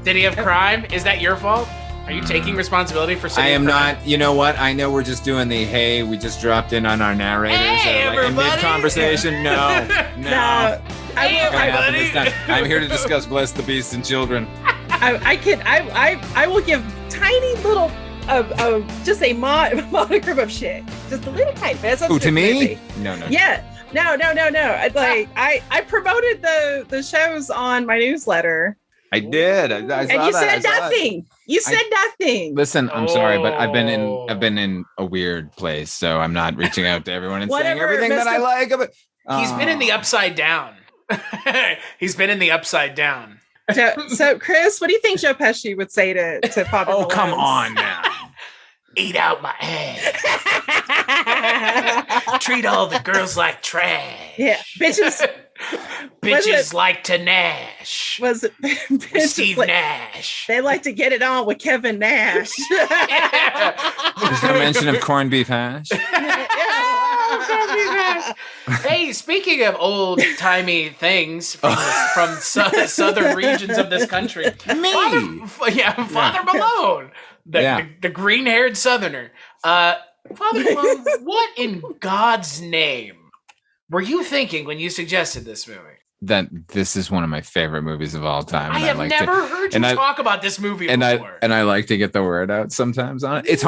Did he have crime? Is that your fault? Are you taking responsibility for City I am of Crime? not. You know what? I know we're just doing the, hey, we just dropped in on our narrators. Hey, like in everybody. mid-conversation. No. Hey, everybody. I'm here to discuss Bless the Beasts and Children. I will give tiny little just a modicum of shit, just a little tiny bit. Who, to me? Movie. No. Yeah, no. I promoted the shows on my newsletter. I did. I And saw you that. said nothing. You said nothing. Listen, I'm sorry, but I've been in a weird place, so I'm not reaching out to everyone and saying everything that I like of it. He's been in the upside down. He's been in the upside down. So, Chris, what do you think Joe Pesci would say to Father Malone? Come on now. Eat out my ass. Treat all the girls like trash. Yeah, bitches. Bitches like to Nash. Was it with Steve Nash? They like to get it on with Kevin Nash. There's no mention of corned beef hash. Hey, speaking of old-timey things from southern regions of this country, Father Malone, the green-haired southerner. Father Malone, what in God's name were you thinking when you suggested this movie? That this is one of my favorite movies of all time. I have never heard you talk about this movie before. And I like to get the word out sometimes on it.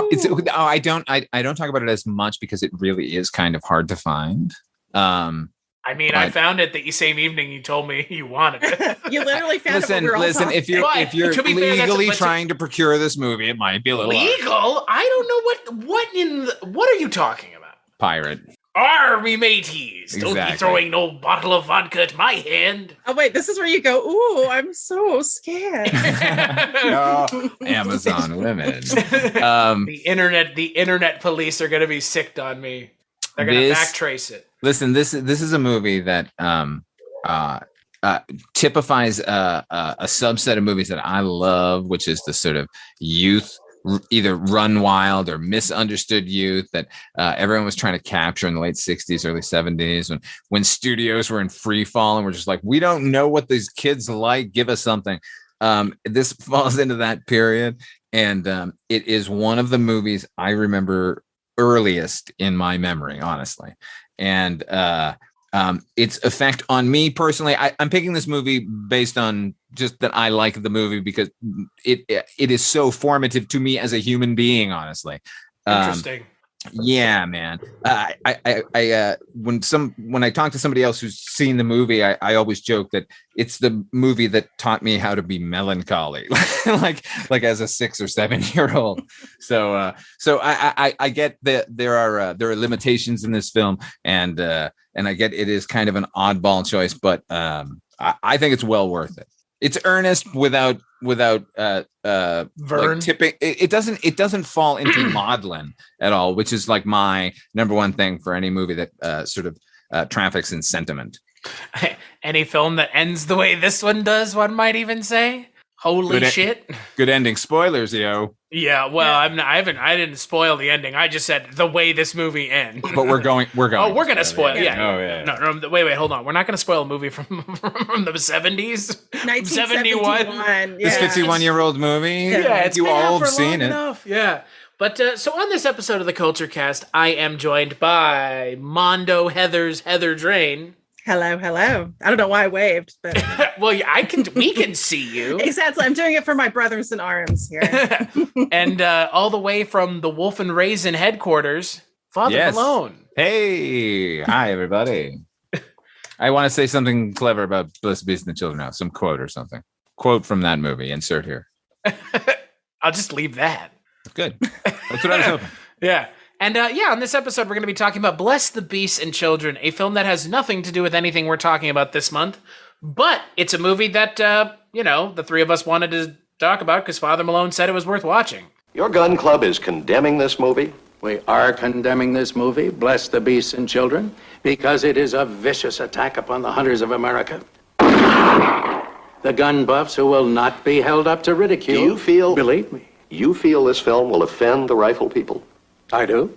I don't talk about it as much because it really is kind of hard to find. I found it the same evening you told me you wanted it. You literally found it. Listen. If you're legally trying to procure this movie, it might be a little legal. I don't know what are you talking about? Pirate. Army mateys, Exactly. Don't be throwing no bottle of vodka at my hand. Oh wait, this is where you go, ooh, I'm so scared. No, Amazon women. The internet police are gonna be sicked on me. They're gonna backtrace it. Listen, this is a movie that typifies a subset of movies that I love, which is the sort of youth, either run wild or misunderstood youth that everyone was trying to capture in the late 60s, early 70s when studios were in free fall and we're just like, we don't know what these kids like. Give us something. This falls into that period. And it is one of the movies I remember earliest in my memory, honestly. And its effect on me personally, I'm picking this movie based on just that I like the movie because it is so formative to me as a human being, honestly. Interesting. Yeah, man. When I talk to somebody else who's seen the movie, I always joke that it's the movie that taught me how to be melancholy, like as a 6 or 7 year old. So I get that there are limitations in this film, and I get it is kind of an oddball choice, but I think it's well worth it. It's earnest without Vern. like tipping. It doesn't fall into maudlin at all, which is like my number one thing for any movie that sort of traffics in sentiment. Any film that ends the way this one does, one might even say. Holy shit! Good ending. Spoilers, yo. Yeah, well, I didn't spoil the ending. I just said the way this movie ends. But we're going. Oh, we're gonna spoil. Yeah. Oh, yeah. No, wait, hold on. We're not gonna spoil a movie from the 70s, 1971. This 51-year-old movie. Yeah, it's you been out all for have seen long it. enough. Yeah. But so on this episode of the Culture Cast, I am joined by Mondo Heather Drain. Hello. I don't know why I waved, but well, we can see you. Exactly. I'm doing it for my brothers in arms here. And all the way from the Wolf and Raisin headquarters, Father Malone. Hey, hi everybody. I want to say something clever about Bless the Beasts and the Children now. Some quote or something. Quote from that movie. Insert here. I'll just leave that. Good. That's what I was hoping. Yeah. And on this episode, we're going to be talking about Bless the Beasts and Children, a film that has nothing to do with anything we're talking about this month. But it's a movie that, the three of us wanted to talk about because Father Malone said it was worth watching. Your gun club is condemning this movie? We are condemning this movie, Bless the Beasts and Children, because it is a vicious attack upon the hunters of America. The gun buffs who will not be held up to ridicule. Do you feel... Believe me. You feel this film will offend the rifle people? I do.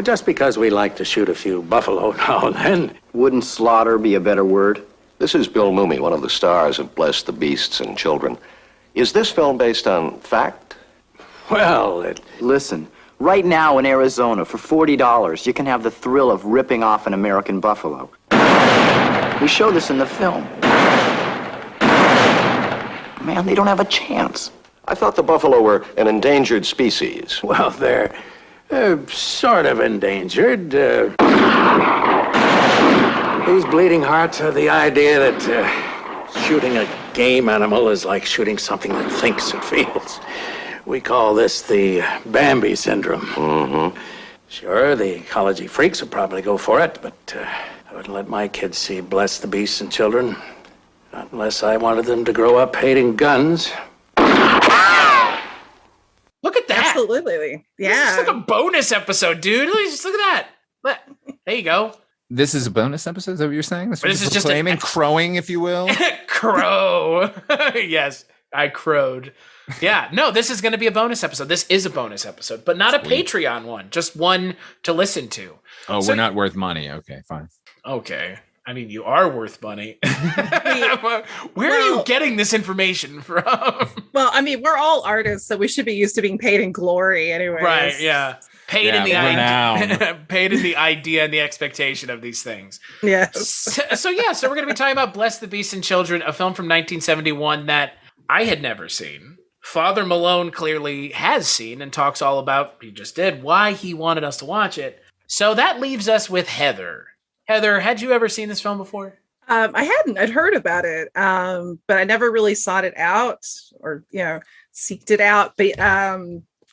Just because we like to shoot a few buffalo now and then. Wouldn't slaughter be a better word? This is Bill Mumy, one of the stars of Bless the Beasts and Children. Is this film based on fact? Well, Listen, right now in Arizona, for $40, you can have the thrill of ripping off an American buffalo. We show this in the film. Man, they don't have a chance. I thought the buffalo were an endangered species. well, they're sort of endangered. These bleeding hearts are the idea that shooting a game animal is like shooting something that thinks and feels. We call this the Bambi syndrome. Mm-hmm. Sure, the ecology freaks would probably go for it, but I wouldn't let my kids see Bless the Beasts and Children. Not unless I wanted them to grow up hating guns. Look at that. Absolutely. Yeah. This is like a bonus episode, dude. Just look at that. There you go. This is a bonus episode, is that what you're saying? This is just crowing, if you will. Crow. Yes, I crowed. Yeah, no, this is going to be a bonus episode. This is a bonus episode, but not a Patreon one, just one to listen to. Oh, so, we're not worth money. Okay, fine. Okay. I mean, you are worth money. Where are you getting this information from? Well, I mean, we're all artists, so we should be used to being paid in glory anyway. Right, yeah. Paid in the idea and the expectation of these things. Yes. So we're going to be talking about Bless the Beasts and Children, a film from 1971 that I had never seen. Father Malone clearly has seen and talks all about, he just did, why he wanted us to watch it. So that leaves us with Heather. Heather, had you ever seen this film before? I hadn't. I'd heard about it, but I never really sought it out or, seeked it out. But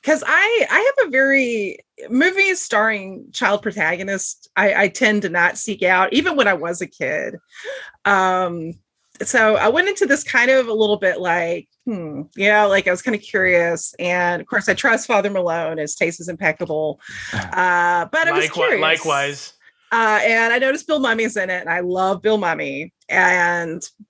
because I have a very movies starring child protagonists, I tend to not seek out, even when I was a kid. So I went into this kind of a little bit like, like I was kind of curious. And of course, I trust Father Malone. His taste is impeccable. But I was curious. Likewise. And I noticed Bill Mummy's in it, and I love Bill Mumy.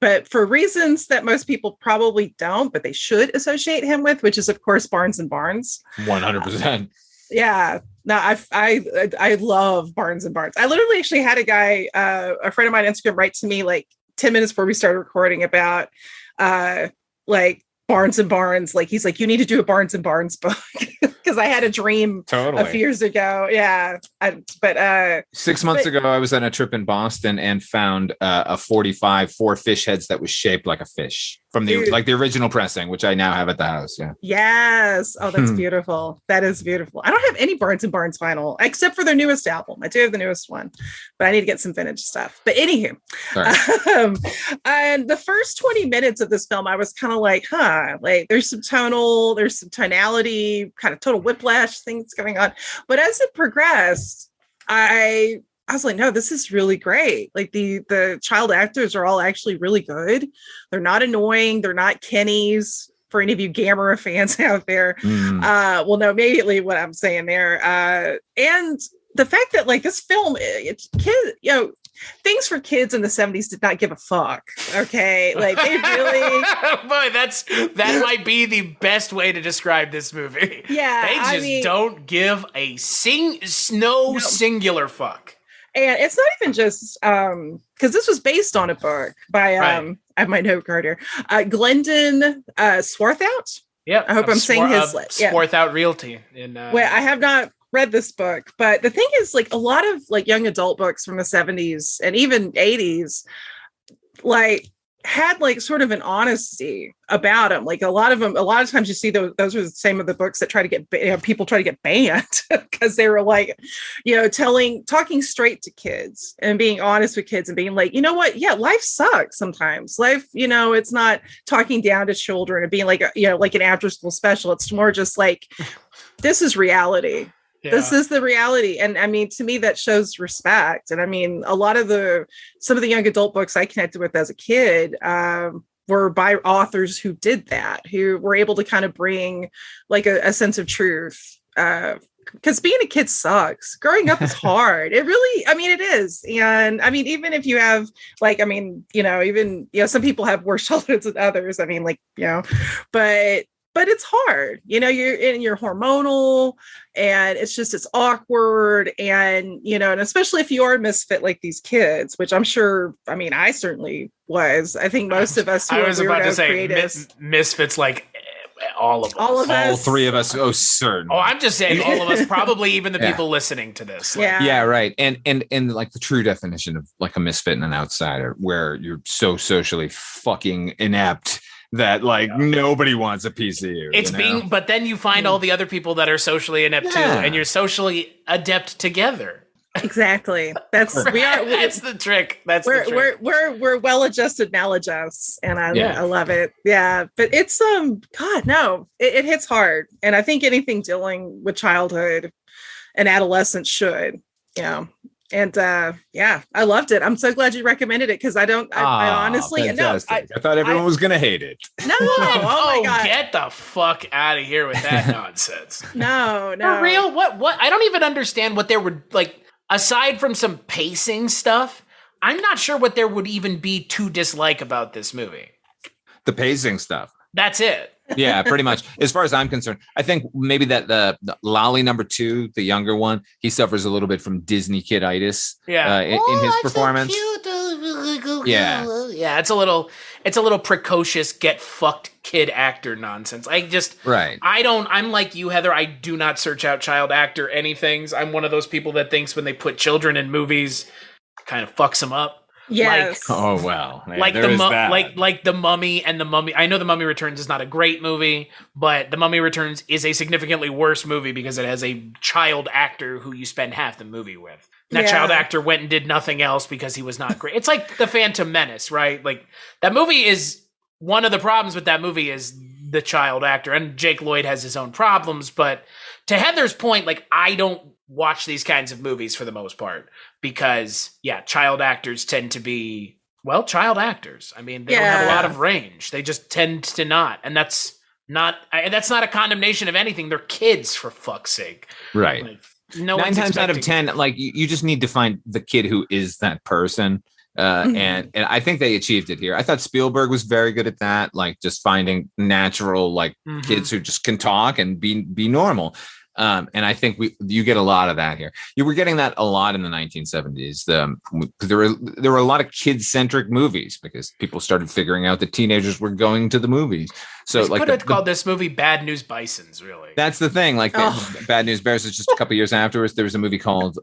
But for reasons that most people probably don't, but they should associate him with, which is of course Barnes and Barnes. 100%. Yeah. No, I love Barnes and Barnes. I literally actually had a guy, a friend of mine on Instagram, write to me like 10 minutes before we started recording about like Barnes and Barnes. Like he's like, you need to do a Barnes and Barnes book. Because I had a dream a few years ago. Yeah. 6 months ago, I was on a trip in Boston and found a 4 fish heads that was shaped like a fish from the original pressing, which I now have at the house. Yeah. Yes. Oh, that's beautiful. That is beautiful. I don't have any Barnes and Barnes vinyl except for their newest album. I do have the newest one, but I need to get some vintage stuff. But anywho, and the first 20 minutes of this film, I was kind of like, like there's some tonality, kind of total whiplash things going on. But as it progressed, I was like, no, this is really great. Like the child actors are all actually really good. They're not annoying. They're not Kennys. For any of you Gamera fans out there, will know immediately what I'm saying there. And the fact that like this film, it's kids, things for kids in the 70s did not give a fuck. Okay. Like they really, boy, that might be the best way to describe this movie. Yeah. They just don't give a singular fuck. And it's not even just, because this was based on a book by, I have my note card here, Glendon Swarthout. Yeah. I hope I'm saying his Swarthout Realty. Well, I have not read this book, but the thing is, like a lot of like young adult books from the 70s and even 80s, like had like sort of an honesty about them. Like a lot of times you see those are the same of the books that try to get people try to get banned because they were like, talking straight to kids and being honest with kids and being like, you know what? Yeah, life sucks sometimes. Life, it's not talking down to children and being like, like an after school special. It's more just like, this is reality. Yeah. This is the reality. And I mean, to me, that shows respect. And I mean, some of the young adult books I connected with as a kid were by authors who did that, who were able to kind of bring like a sense of truth. Because being a kid sucks. Growing up is hard. It really, it is. And I mean, even if you have some people have worse childhoods than others. But but it's hard. You're hormonal, and it's awkward, and and especially if you are a misfit like these kids, which I'm sure. I mean, I certainly was. I think most of us. I was about to say misfits, like all of us. All three of us. Oh, certain. Oh, I'm just saying all of us. Probably even the people listening to this. Like, yeah, right. And like the true definition of like a misfit and an outsider, where you're so socially fucking inept that like nobody wants a piece of you. But then you find all the other people that are socially inept too, and you're socially adept together. Exactly. That's the trick. We're well-adjusted maladjusts, and I love it. Yeah, but it's God, no, it hits hard, and I think anything dealing with childhood and adolescence should, And I loved it. I'm so glad you recommended it, because I honestly, fantastic. I thought everyone was gonna hate it. No, oh my God, get the fuck out of here with that nonsense. No, for real. What? I don't even understand what there would like. Aside from some pacing stuff, I'm not sure what there would even be to dislike about this movie. The pacing stuff. That's it. Yeah, pretty much. As far as I'm concerned, I think maybe that the Lolly number 2, the younger one, he suffers a little bit from Disney kiditis. Yeah, in his performance. So yeah. It's a little precocious, get fucked kid actor nonsense. I'm like you, Heather. I do not search out child actor anythings. I'm one of those people that thinks when they put children in movies, kind of fucks them up. Yes. Oh well. Like the Mummy and the Mummy. I know the Mummy Returns is not a great movie, but the Mummy Returns is a significantly worse movie because it has a child actor who you spend half the movie with. That child actor went and did nothing else because he was not great. It's like the Phantom Menace, right? Like that movie is one of the problems with that movie is the child actor, and Jake Lloyd has his own problems. But to Heather's point, like I don't watch these kinds of movies for the most part because child actors tend to be child actors. I mean, they don't have a lot of range. They just tend to not, and that's not a condemnation of anything. They're kids, for fuck's sake, right? Like, 9 times out of 10, like you just need to find the kid who is that person. And I think they achieved it here. I thought Spielberg was very good at that, like just finding natural kids who just can talk and be normal. And I think you get a lot of that here. You were getting that a lot in the 1970s. There were a lot of kid-centric movies because people started figuring out that teenagers were going to the movies. So could have called this movie Bad News Bisons, really. That's the thing. Like Bad News Bears is just a couple years afterwards. There was a movie called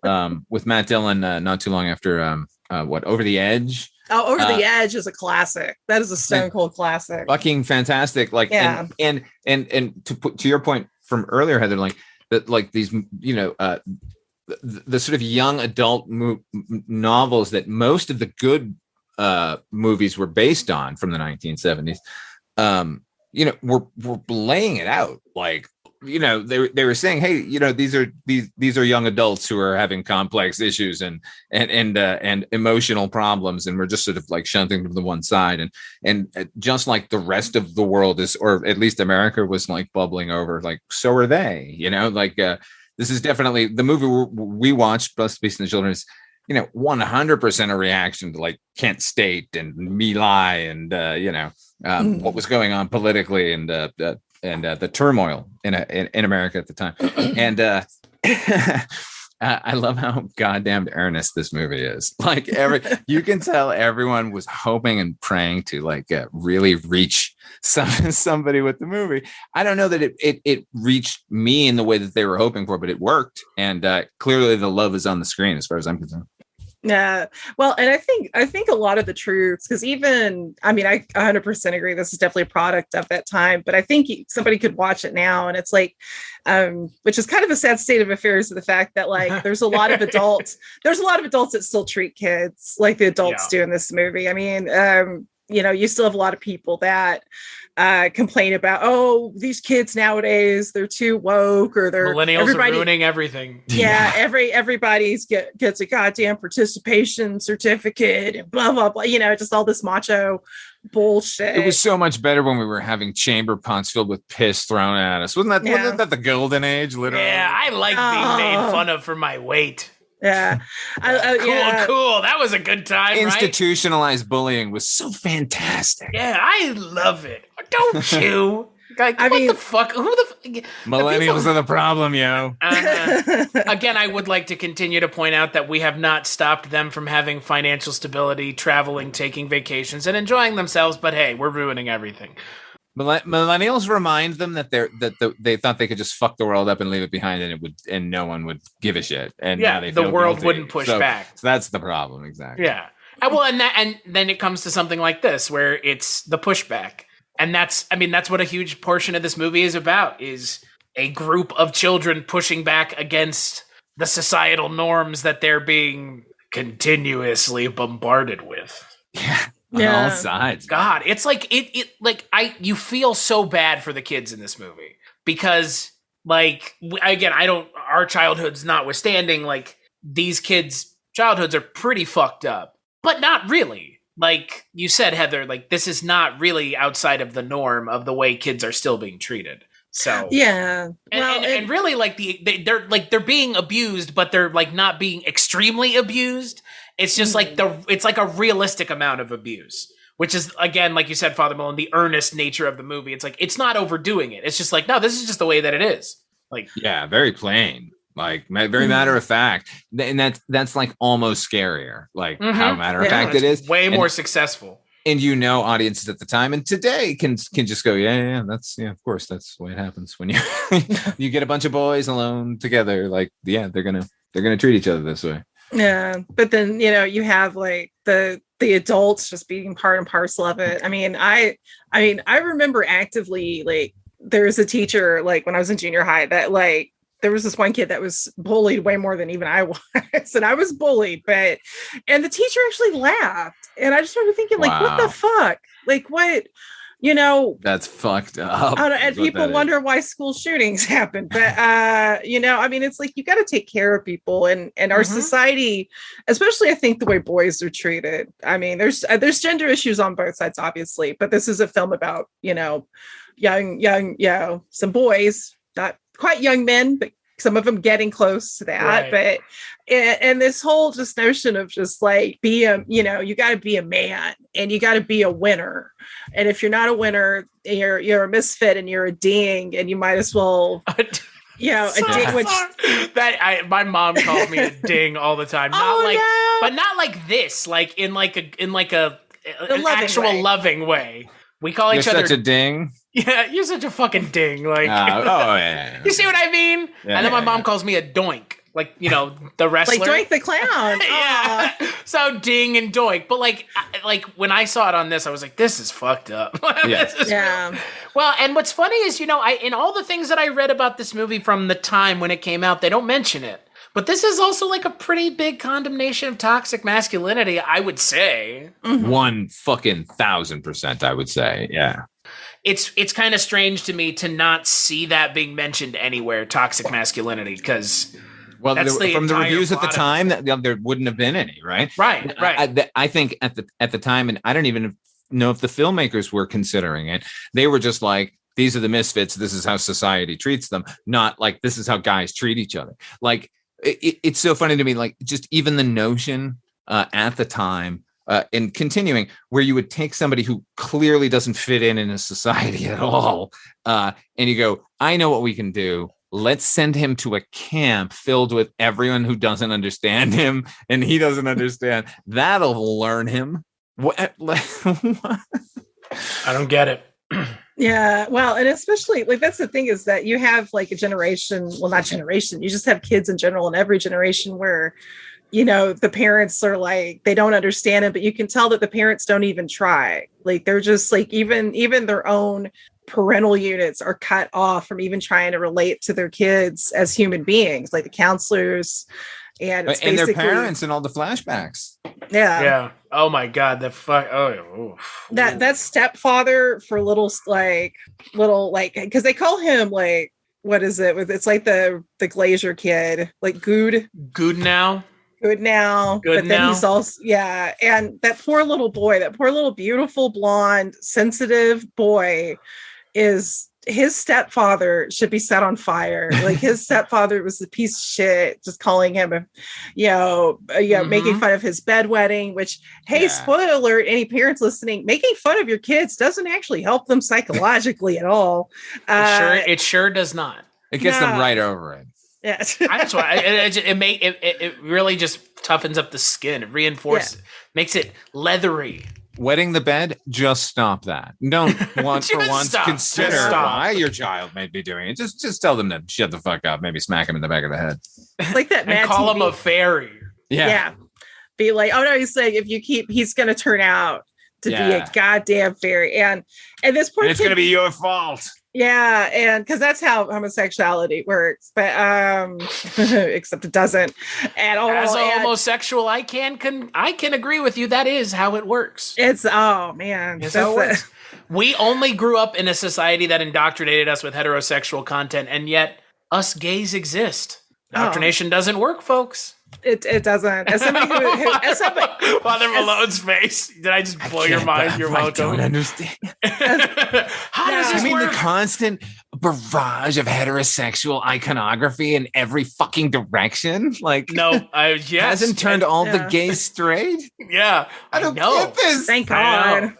with Matt Dillon not too long after Over the Edge. Oh, Over the Edge is a classic. That is a stone cold classic. Fucking fantastic. Like and to your point from earlier, Heather, like that, like these, the sort of young adult novels that most of the good movies were based on from the 1970s. We're laying it out like, they were saying, hey, these are young adults who are having complex issues and emotional problems, and we're just sort of like shunting them to the one side, and just like the rest of the world is, or at least America was like bubbling over, like so are they, this is definitely the movie we watched, Blessed the Beast and the Children, is 100% a reaction to like Kent State and My Lai and what was going on politically and the turmoil in America at the time. And I love how goddamn earnest this movie is. Like you can tell everyone was hoping and praying to like really reach somebody with the movie. I don't know that it reached me in the way that they were hoping for, but it worked. And clearly the love is on the screen as far as I'm concerned. Yeah. Well, and I think a lot of the truths, because I 100% agree. This is definitely a product of that time, but I think somebody could watch it now and it's like, which is kind of a sad state of affairs, of the fact that like, there's a lot of adults that still treat kids like the adults do in this movie. I mean, you still have a lot of people that complain about, these kids nowadays, they're too woke, or millennials are ruining everything. Yeah, everybody's gets a goddamn participation certificate and blah blah blah. Just all this macho bullshit. It was so much better when we were having chamber pots filled with piss thrown at us. Wasn't that the golden age? Literally. Yeah, I like being made fun of for my weight. Yeah. Cool. That was a good time. Institutionalized bullying was so fantastic. Yeah, I love it. Don't you? Like, what the fuck? Who the millennials are the problem, yo. Again, I would like to continue to point out that we have not stopped them from having financial stability, traveling, taking vacations, and enjoying themselves. But hey, we're ruining everything. Millennials remind them that they thought they could just fuck the world up and leave it behind, and no one would give a shit. And now they feel the world guilty. wouldn't push back. So that's the problem, exactly. Yeah. Well, and then it comes to something like this, where it's the pushback. And that's what a huge portion of this movie is about, is a group of children pushing back against the societal norms that they're being continuously bombarded with. Yeah. On all sides. God, it's like you feel so bad for the kids in this movie because, like, again, our childhoods notwithstanding, like, these kids' childhoods are pretty fucked up, but not really. Like you said, Heather, like, this is not really outside of the norm of the way kids are still being treated. So yeah, and really, like, they're being abused, but they're, like, not being extremely abused. It's just like it's like a realistic amount of abuse, which is, again, like you said, Father Malone, the earnest nature of the movie. It's like, it's not overdoing it. It's just like, no, this is just the way that it is. Like, yeah, very plain. Like, very matter of fact, and that's like almost scarier, like how matter of fact it is. Way more successful. And audiences at the time and today can just go, that's of course that's the way it happens when you you get a bunch of boys alone together. Like, they're gonna treat each other this way. Yeah, but then you have, like, the adults just being part and parcel of it. I mean, I remember actively, like, there was a teacher, like, when I was in junior high, that, like, there was this one kid that was bullied way more than even I was, and I was bullied, and the teacher actually laughed, and I just started thinking, like, what the fuck? Like, what, that's fucked up. And people wonder why school shootings happen, but I mean, it's like, you got to take care of people, and our society, especially, I think, the way boys are treated. I mean, there's gender issues on both sides, obviously, but this is a film about, young, some boys, not quite young men, but some of them getting close to that. Right. But and this whole just notion of just, like, you got to be a man, and you got to be a winner. And if you're not a winner, you're a misfit, and you're a ding, and you might as well. A ding, which my mom calls me a ding all the time. But not like this. Like in an actual loving way. We call each other such a ding. Yeah, you're such a fucking ding. Like, yeah. You see what I mean? Yeah, and then my mom calls me a doink. Like, the wrestler. Like Doink the Clown. Yeah. So ding and doink. But like when I saw it on this, I was like, this is fucked up. Yeah. Well, and what's funny is, in all the things that I read about this movie from the time when it came out, they don't mention it. But this is also, like, a pretty big condemnation of toxic masculinity, I would say. 1,000%, I would say. Yeah. It's kind of strange to me to not see that being mentioned anywhere, toxic masculinity, because from the reviews at the time, there wouldn't have been any, right? Right. I think at the time, and I don't even know if the filmmakers were considering it, they were just like, these are the misfits, this is how society treats them, not like, this is how guys treat each other. Like, it's so funny to me, like, just even the notion at the time, and continuing, where you would take somebody who clearly doesn't fit in a society at all, and you go, I know what we can do. Let's send him to a camp filled with everyone who doesn't understand him, and he doesn't understand. That'll learn him. What? I don't get it. Yeah, well, and especially, like, that's the thing, is that you have, like, a generation, well, not generation, you just have kids in general in every generation where, the parents are like, they don't understand it, but you can tell that the parents don't even try. Like, they're just, like, even their own parental units are cut off from even trying to relate to their kids as human beings, like the counselors. And their parents and all the flashbacks. Yeah. Oh my God. The fuck. Oh. That stepfather for little, because they call him, like, what is it? It's like the Glazier kid, like Good now. But then he's also, and that poor little boy, that poor little beautiful blonde sensitive boy is his stepfather should be set on fire. Like his stepfather was a piece of shit, just calling him making fun of his bedwetting, which, hey, spoiler alert, any parents listening, making fun of your kids doesn't actually help them psychologically at all. It sure does not. It gets them right over it. Yes. That's why it really just toughens up the skin. It reinforces, makes it leathery. Wetting the bed, just stop that. Don't once consider why your child may be doing it. Just tell them to shut the fuck up. Maybe smack him in the back of the head. Like that. And call him a fairy. Yeah. Be like, oh no, he's saying if you keep, he's going to turn out to be a goddamn fairy, and this poor it's going to be your fault. Yeah, and because that's how homosexuality works, but except it doesn't at all. As a homosexual, I can agree with you. That is how it works. It's how it works. We only grew up in a society that indoctrinated us with heterosexual content, and yet us gays exist. Indoctrination doesn't work, folks. It doesn't. As somebody Father Malone's face. Did I just blow your mind? You're welcome. I don't understand. How does this work? The constant barrage of heterosexual iconography in every fucking direction? Like, no, hasn't turned all the gays straight? Yeah, I don't get this. Thank God.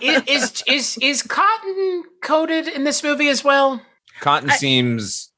Is Cotton coded in this movie as well? Cotton seems.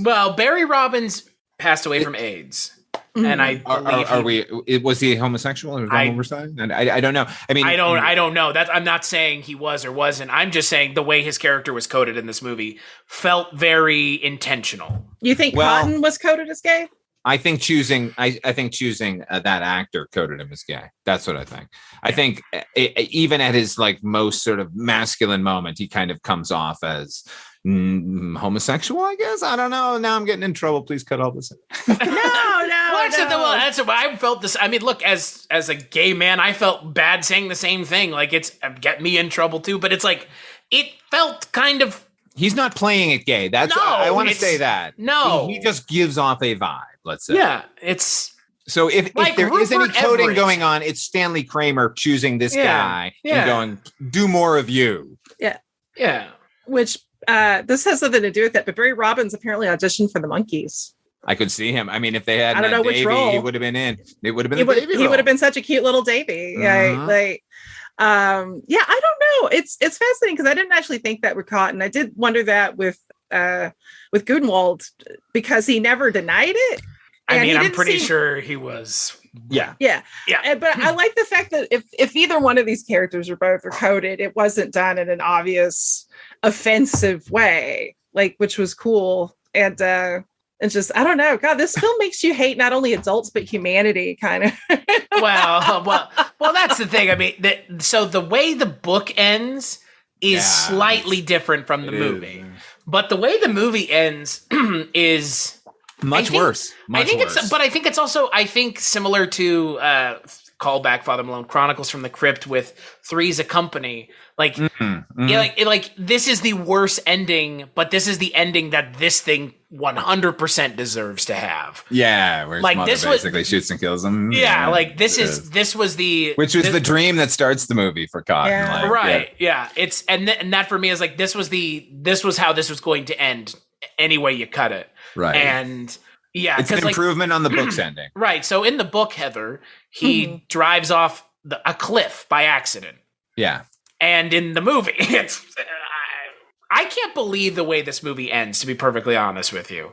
Well, Barry Robbins passed away from AIDS, and I believe was he homosexual or oversized? I don't know. I mean, I don't know. That I'm not saying he was or wasn't. I'm just saying the way his character was coded in this movie felt very intentional. You think Cotton was coded as gay? I think choosing that actor coded him as gay. That's what I think. I think even at his like most sort of masculine moment, he kind of comes off as homosexual, I guess. I don't know. Now I'm getting in trouble. Please cut all this. No. That's what I felt. This. I mean, look, as a gay man, I felt bad saying the same thing. Like it's get me in trouble too. But it's like it felt kind of. He's not playing it gay. That's I want to say that. No, he just gives off a vibe. Let's say. Yeah, it's. So if there Rupert is any coding Everett. going on, it's Stanley Kramer choosing this guy and going, do more of you. Yeah. Which this has something to do with it, but Barry Robbins apparently auditioned for the Monkees. I could see him. I mean, if they had I don't know which role he would have been in. It would have been he would have been such a cute little Davy. Uh-huh. I don't know. It's fascinating because I didn't actually think that with Cotton. I did wonder that with Gudenwald because he never denied it. I mean, I'm pretty sure he was. Yeah. But I like the fact that if either one of these characters or both are coded, it wasn't done in an obvious offensive way, like, which was cool. And just, I don't know. God, this film makes you hate not only adults, but humanity kind of. well, that's the thing. I mean, so the way the book ends is slightly different from the movie, but the way the movie ends is much worse. I think it's also, similar to callback Father Malone Chronicles from the Crypt with Three's a Company. Like, this is the worst ending, but this is the ending that this thing 100% deserves to have. Yeah, where his like mother this basically shoots and kills him. Yeah, like this was the the dream that starts the movie for Cotton. Yeah. Like, right. Yeah, it's and that for me is like this was how this was going to end any way you cut it. Right. And it's an improvement on the book's ending. Right. So in the book, Heather, he drives off a cliff by accident. Yeah. And in the movie, I can't believe the way this movie ends, to be perfectly honest with you.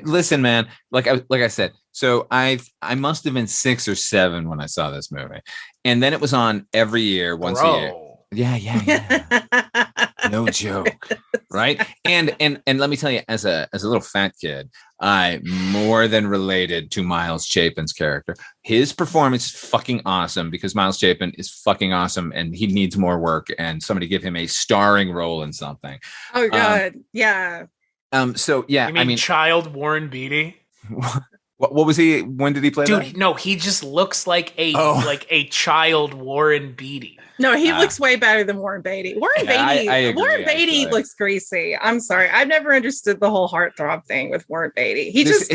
Listen, man, like I said, so I must have been 6 or 7 when I saw this movie. And then it was on every year, once a year. Yeah. No joke. Right. And let me tell you, as a little fat kid, I more than related to Miles Chapin's character. His performance is fucking awesome because Miles Chapin is fucking awesome and he needs more work and somebody give him a starring role in something. Oh God. Yeah. So yeah, I mean child Warren Beatty. What was he? When did he play that? Dude, no, he just looks like a child Warren Beatty. No, he looks way better than Warren Beatty. Warren Beatty looks greasy. I'm sorry. I've never understood the whole heartthrob thing with Warren Beatty.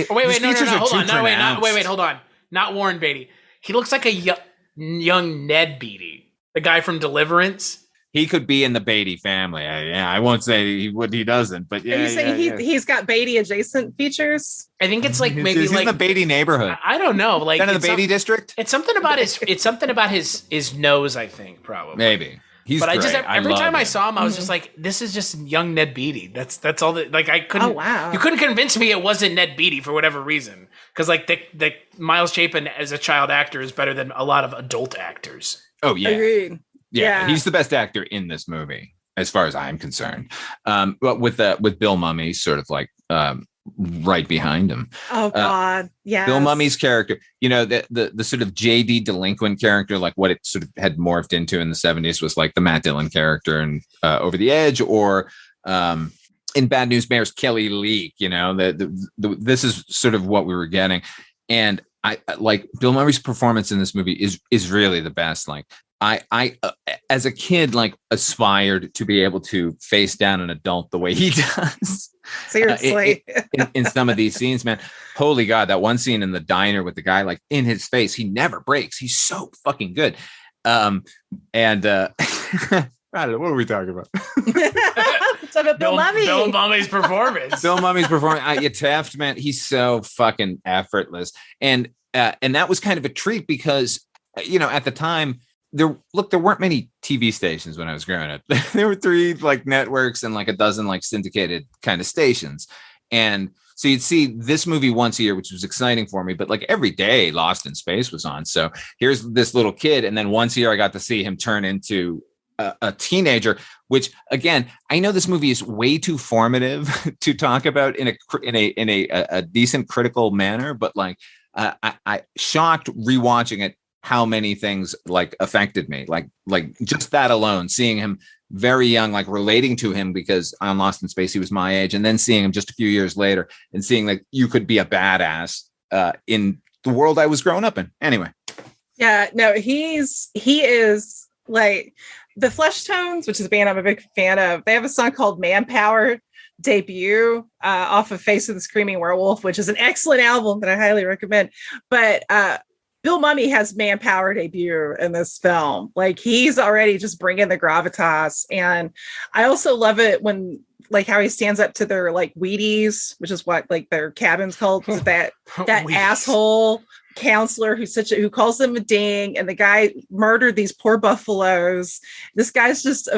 Hold on. Not Warren Beatty. He looks like a young Ned Beatty, the guy from Deliverance. he could be in the Beatty family. I won't say he doesn't, but yeah. Are you saying he's got Beatty adjacent features? I think it's like maybe he's like in the Beatty neighborhood. I don't know, like kind of the Beatty district. It's something about his nose. I think probably maybe. But I just every time I saw him, I was just like, "This is just young Ned Beatty." That's all that. Like I couldn't. Oh wow! You couldn't convince me it wasn't Ned Beatty for whatever reason. Because like the Miles Chapin as a child actor is better than a lot of adult actors. Oh yeah, agreed. Yeah, he's the best actor in this movie, as far as I'm concerned. But with Bill Mumy sort of like right behind him. Oh God, yeah. Bill Mumy's character, the sort of JD delinquent character, like what it sort of had morphed into in the 70s was like the Matt Dillon character in Over the Edge, or in Bad News Bears, Kelly Leak. This is sort of what we were getting, and I like Bill Murray's performance in this movie is really the best. Like I as a kid, like aspired to be able to face down an adult the way he does. Seriously, in some of these scenes, man, holy God, that one scene in the diner with the guy like in his face, he never breaks. He's so fucking good. I don't know, what are we talking about? Bill Mumy. Bill Mumy's performance. Bill Mumy's performance. Taft, man, he's so fucking effortless, and that was kind of a treat because at the time. There weren't many TV stations when I was growing up. There were 3 like networks and like a dozen like syndicated kind of stations. And so you'd see this movie once a year, which was exciting for me, but like every day Lost in Space was on. So here's this little kid. And then once a year I got to see him turn into a teenager, which again, I know this movie is way too formative to talk about in a decent critical manner, but like I shocked rewatching it how many things like affected me, like just that alone, seeing him very young, like relating to him because on Lost in Space, he was my age. And then seeing him just a few years later and seeing like you could be a badass in the world I was growing up in. Anyway. Yeah, no, he is like the Flesh Tones, which is a band I'm a big fan of. They have a song called Manpower debut off of Face of the Screaming Werewolf, which is an excellent album that I highly recommend. But Bill Mumy has Manpower debut in this film. Like he's already just bringing the gravitas. And I also love it when like how he stands up to their like Wheaties, which is what like their cabin's called. that asshole counselor who calls them a ding, and the guy murdered these poor buffaloes. This guy's just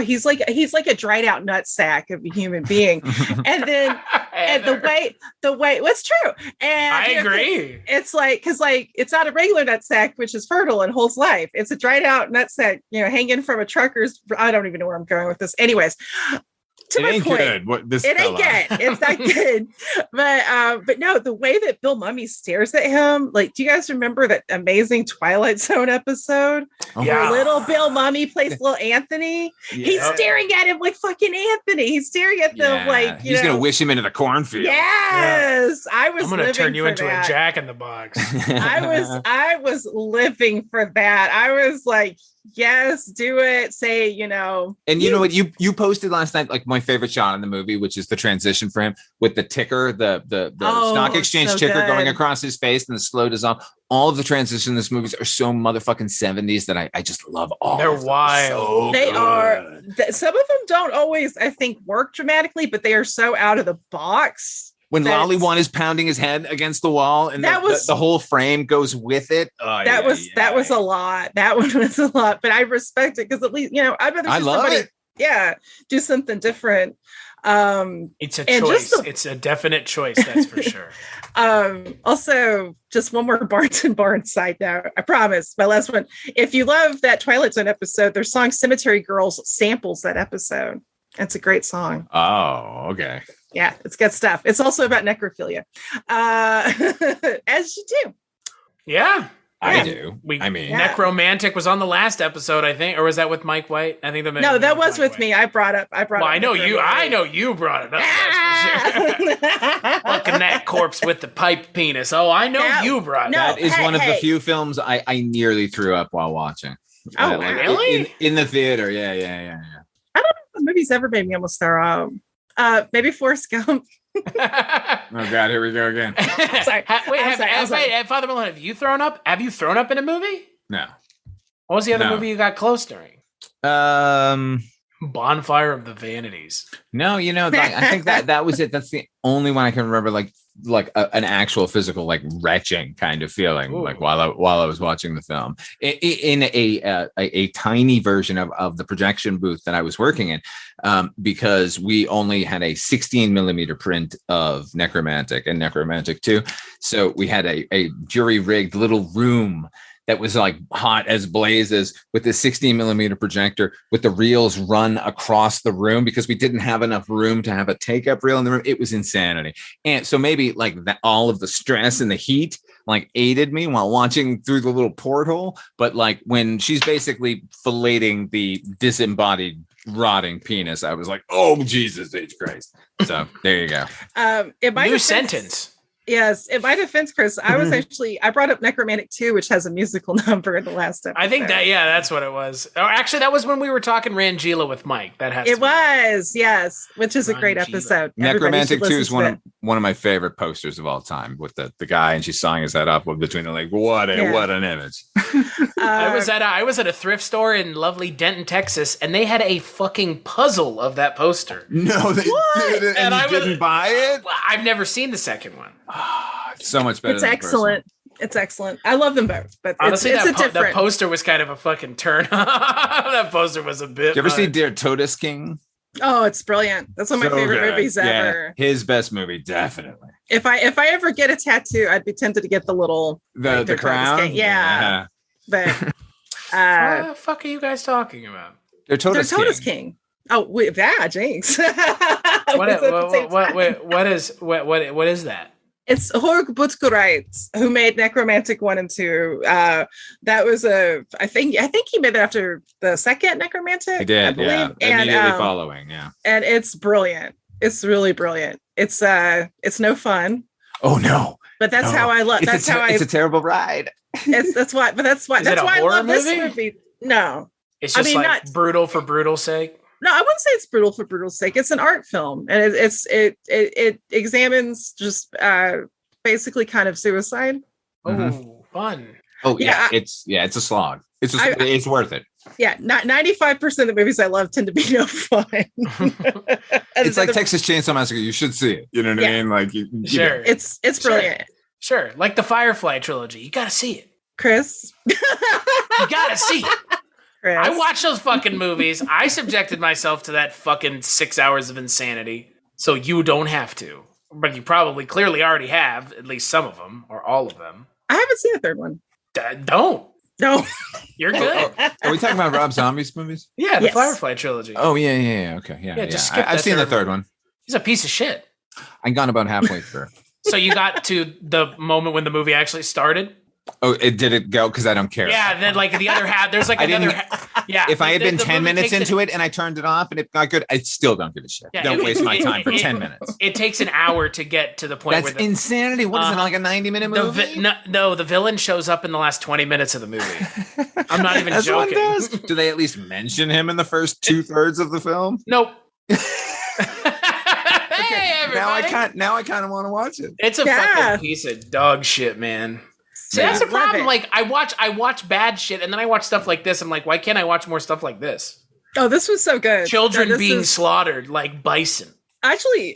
he's like a dried out nutsack of a human being. And then and the way what's true. And I agree. It's like because like it's not a regular nutsack which is fertile and holds life. It's a dried out nutsack, hanging from a trucker's. I don't even know where I'm going with this. Anyways. To my point, it ain't good. It's not good. But no, the way that Bill Mumy stares at him, like, do you guys remember that amazing Twilight Zone episode where little Bill Mumy plays little Anthony? Yeah. He's staring at him like fucking Anthony. He's staring at them like he's gonna wish him into the cornfield. Yes, I'm gonna turn you into a Jack in the Box. I was living for that. I was like, yes, do it. Say, And you know what? You posted last night like my favorite shot in the movie, which is the transition for him with the ticker, the stock exchange so ticker going across his face and the slow dissolve. All of the transitions in this movie are so motherfucking 70s that I just love all. They're wild. So they are. Some of them don't always, I think, work dramatically, but they are so out of the box. When Lolly One is pounding his head against the wall and the whole frame goes with it. That was a lot. That one was a lot, but I respect it because at least, I'd rather see somebody do something different. It's a choice. It's a definite choice. That's for sure. Also, just one more Barnes and Barnes side note. I promise. My last one. If you love that Twilight Zone episode, their song Cemetery Girls samples that episode. It's a great song. Oh, okay. Yeah, it's good stuff. It's also about necrophilia. As you do. Yeah. I do. Necromantic was on the last episode, I think, or was that with Mike White? I think that was with me. I brought up. I know you brought it up. That's for sure. Look at that corpse with the pipe penis. Oh, I know you brought it. That is one of the few films I nearly threw up while watching. Oh, really? In the theater. Yeah. I don't know if the movie's ever made me almost throw up. Maybe Forrest Gump. Oh God, here we go again. Sorry. Wait, Father Malone, have you thrown up? Have you thrown up in a movie? No. What was the other movie you got close during? Bonfire of the Vanities. No, I think that was it. That's the only one I can remember, like an actual physical, like retching kind of feeling. Ooh. Like while I was watching the film in a tiny version of the projection booth that I was working in, because we only had a 16 millimeter print of Necromantic and Necromantic 2. So we had a jury rigged little room that was like hot as blazes with this 16 millimeter projector with the reels run across the room because we didn't have enough room to have a take-up reel in the room. It was insanity. And so maybe like all of the stress and the heat like aided me while watching through the little porthole. But like when she's basically filleting the disembodied rotting penis, I was like, oh, Jesus H. Christ. So there you go. New sentence. Yes, in my defense, Chris, I brought up Necromantic 2, which has a musical number in the last episode. I think that's what it was. Oh, actually, that was when we were talking Rangila with Mike. That has yes, which is a great episode. Necromantic 2 is one of my favorite posters of all time with the guy, and she's sawing his head off between the like, what an image. I was at a thrift store in lovely Denton, Texas, and they had a fucking puzzle of that poster. No, they didn't, and I didn't buy it. I've never seen the second one. It's so much better. It's excellent. It's excellent. I love them both, but honestly, that poster was kind of a fucking turn. That poster was a bit. Did you ever see Der Todeskind? Oh, it's brilliant. That's one of my favorite movies ever. His best movie, definitely. If I ever get a tattoo, I'd be tempted to get the little the crown. Yeah. But what the fuck are you guys talking about? Der Todeskind. Oh, wait, jinx. What is that? It's Jorg Buttgereit, who made Necromantic 1 and 2. That was I think he made it after the second Necromantic. He did, I believe. Yeah. And, immediately following, yeah. And it's brilliant. It's really brilliant. It's no fun. Oh no. But that's how I love. It's a terrible ride. That's why I love this movie. No. It's just not brutal for brutal's sake. No, I wouldn't say it's brutal for brutal's sake. It's an art film, and it examines just basically kind of suicide. Oh, fun! Oh yeah, it's a slog. It's worth it. Yeah, 95% of the movies I love tend to be no fun. It's like Texas Chainsaw Massacre. You should see it. You know what I mean? Like, sure, it's brilliant. Sure, like the Firefly trilogy. You got to see it, Chris. You got to see it. Chris. I watched those fucking movies. I subjected myself to that fucking 6 hours of insanity. So you don't have to. But you probably clearly already have, at least some of them, or all of them. I haven't seen the third one. Don't. No. You're good. Are we talking about Rob Zombie's movies? Yeah, the Firefly trilogy. Oh, yeah. Okay, yeah. Just skip I've seen the third one. He's a piece of shit. I've gone about halfway through. So you got to the moment when the movie actually started? Oh, did it go? Because I don't care. Yeah, then like the other half, there's like another. Yeah. If I had been 10 minutes into it and I turned it off and it got good, I still don't give a shit. Yeah, don't waste my time for 10 minutes. It takes an hour to get to the point. That's insanity. What is it, like a 90-minute movie? No, the villain shows up in the last 20 minutes of the movie. I'm not even joking. Do they at least mention him in the first 2/3 of the film? Nope. Now I kind of want to watch it. It's a fucking piece of dog shit, man. See, that's the problem. Like, I watch bad shit, and then I watch stuff like this. I'm like, why can't I watch more stuff like this? Oh, this was so good. Children being slaughtered like bison. Actually,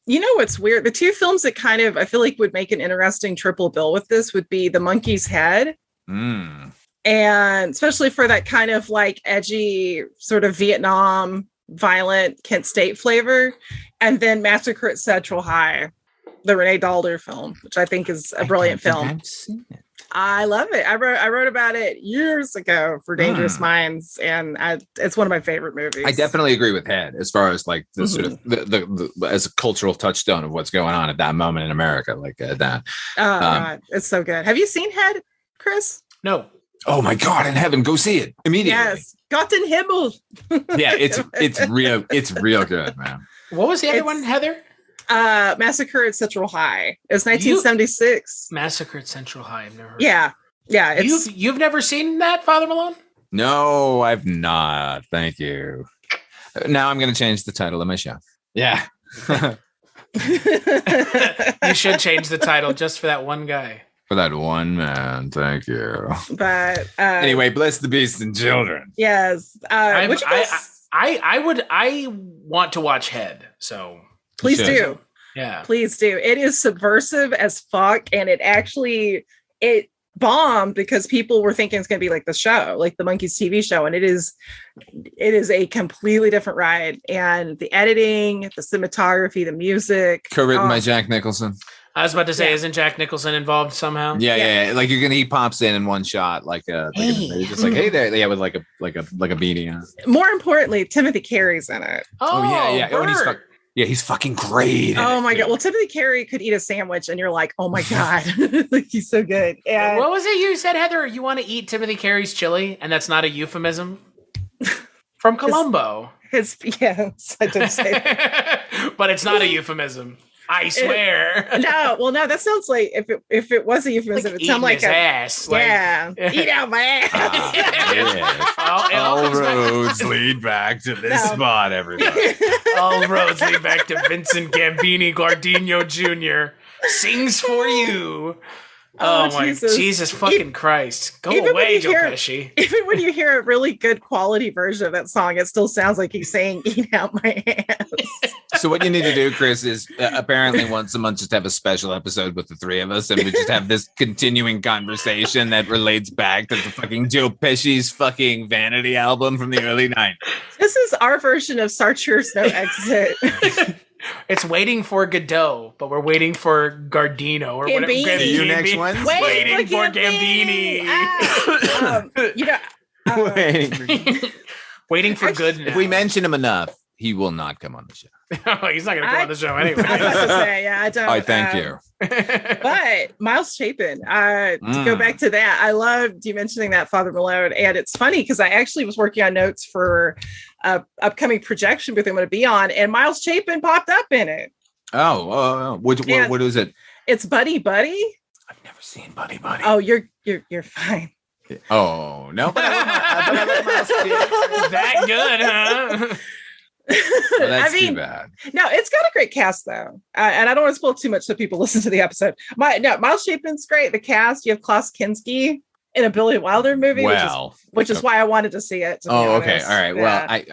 you know what's weird? The two films that kind of I feel like would make an interesting triple bill with this would be The Monkey's Head, and especially for that kind of like edgy sort of Vietnam violent Kent State flavor, and then Massacre at Central High, the Renee Daalder film, which I think is a brilliant film. I've seen it. I love it. I wrote about it years ago for Dangerous Minds, and it's one of my favorite movies. I definitely agree with Head as far as like the sort of the as a cultural touchstone of what's going on at that moment in America, like that. Oh God, it's so good. Have you seen Head, Chris? No. Oh my God! In heaven, go see it immediately. Yes, Gott in Himmel. Yeah, it's real good, man. What was the other one, Heather? Massacre at Central High. It's 1976. Massacre at Central High. I've never heard. Yeah. You've never seen that, Father Malone? No, I've not. Thank you. Now I'm going to change the title of my show. Yeah. You should change the title just for that one guy. For that one man, thank you. But anyway, bless the beasts and children. Yes. I want to watch Head, so please do. Yeah. Please do. It is subversive as fuck, and it bombed because people were thinking it's going to be like the show, like the Monkees TV show, and it is a completely different ride. And the editing, the cinematography, the music, co-written by Jack Nicholson. I was about to say, isn't Jack Nicholson involved somehow? Yeah. Like he pops in one shot, just like, hey there, with like a beanie on. More importantly, Timothy Carey's in it. Oh yeah. He's fucking great. Oh my god! Well, Timothy Carey could eat a sandwich, and you're like, oh my god, like he's so good. And what was it you said, Heather? You want to eat Timothy Carey's chili, and that's not a euphemism? From Columbo. Yes, I did say that. But it's not a euphemism. I swear. No, that sounds like if it was a euphemism, it sounds like ass. Eat out my ass. All roads lead back to this spot, everybody. All roads lead back to Vincent Gambini Guardino Jr. Sings for you. Oh my Jesus fucking Christ. Go away, Joe Pesci. Even when you hear a really good quality version of that song, it still sounds like he's saying, eat out my ass. So what you need to do, Chris, is apparently once a month just have a special episode with the three of us, and we just have this continuing conversation that relates back to the fucking Joe Pesci's fucking Vanity album from the early 90s. This is our version of Sartre's No Exit. It's waiting for Godot, but we're waiting for Gardino or whatever. See you next Wednesday. Waiting for Gambini. Waiting for good. If we mention him enough, he will not come on the show. He's not going to come on the show anyway. I was about to say, I don't. All right, thank you. But Miles Chapin, to go back to that, I loved you mentioning that, Father Malone. And it's funny because I actually was working on notes for upcoming projection booth I'm going to be on, and Miles Chapin popped up in it. What is it? It's Buddy Buddy. I've never seen Buddy Buddy. Oh, you're fine. Oh no, but I love Miles Chapin. That good, huh? Well, that's too bad. No, it's got a great cast though, and I don't want to spoil too much so people listen to the episode. Miles Chapin's great. The cast, you have Klaus Kinski in a Billy Wilder movie, which is why I wanted to see it. Okay, all right. Yeah.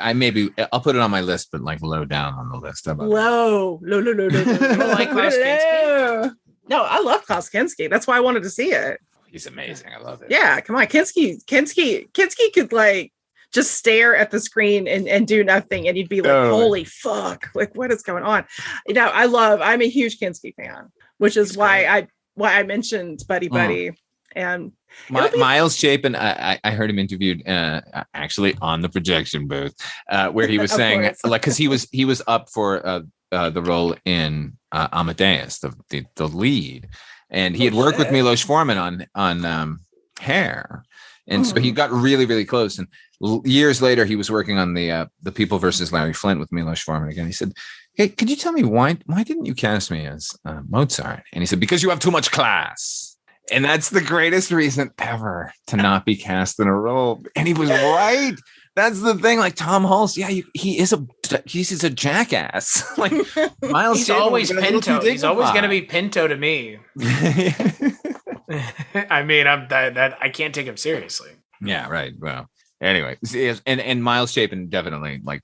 Well, I'll put it on my list, but like low down on the list. Low. Like Klaus Kinski? No, I love Klaus Kinski. That's why I wanted to see it. He's amazing. I love it. Yeah, come on, Kinski could like just stare at the screen and do nothing, and you'd be like, holy fuck, like what is going on? I'm a huge Kinski fan, which is why I mentioned Buddy Buddy. And Miles Chapin, I heard him interviewed actually on the projection booth, where he was saying because he was up for the role in Amadeus, the lead, and he had worked with Milos Forman on Hair. And so he got really, really close. And years later, he was working on the People versus Larry Flint with Milos Forman again. He said, "Hey, could you tell me why didn't you cast me as Mozart?" And he said, "Because you have too much class." And that's the greatest reason ever to not be cast in a role. And he was right. That's the thing. Like Tom Hulse, he's a jackass. Like Miles, he's always Pinto. He's always going to be Pinto to me. I mean, I can't take him seriously. Yeah, right. Well, anyway, and Miles Chapin definitely like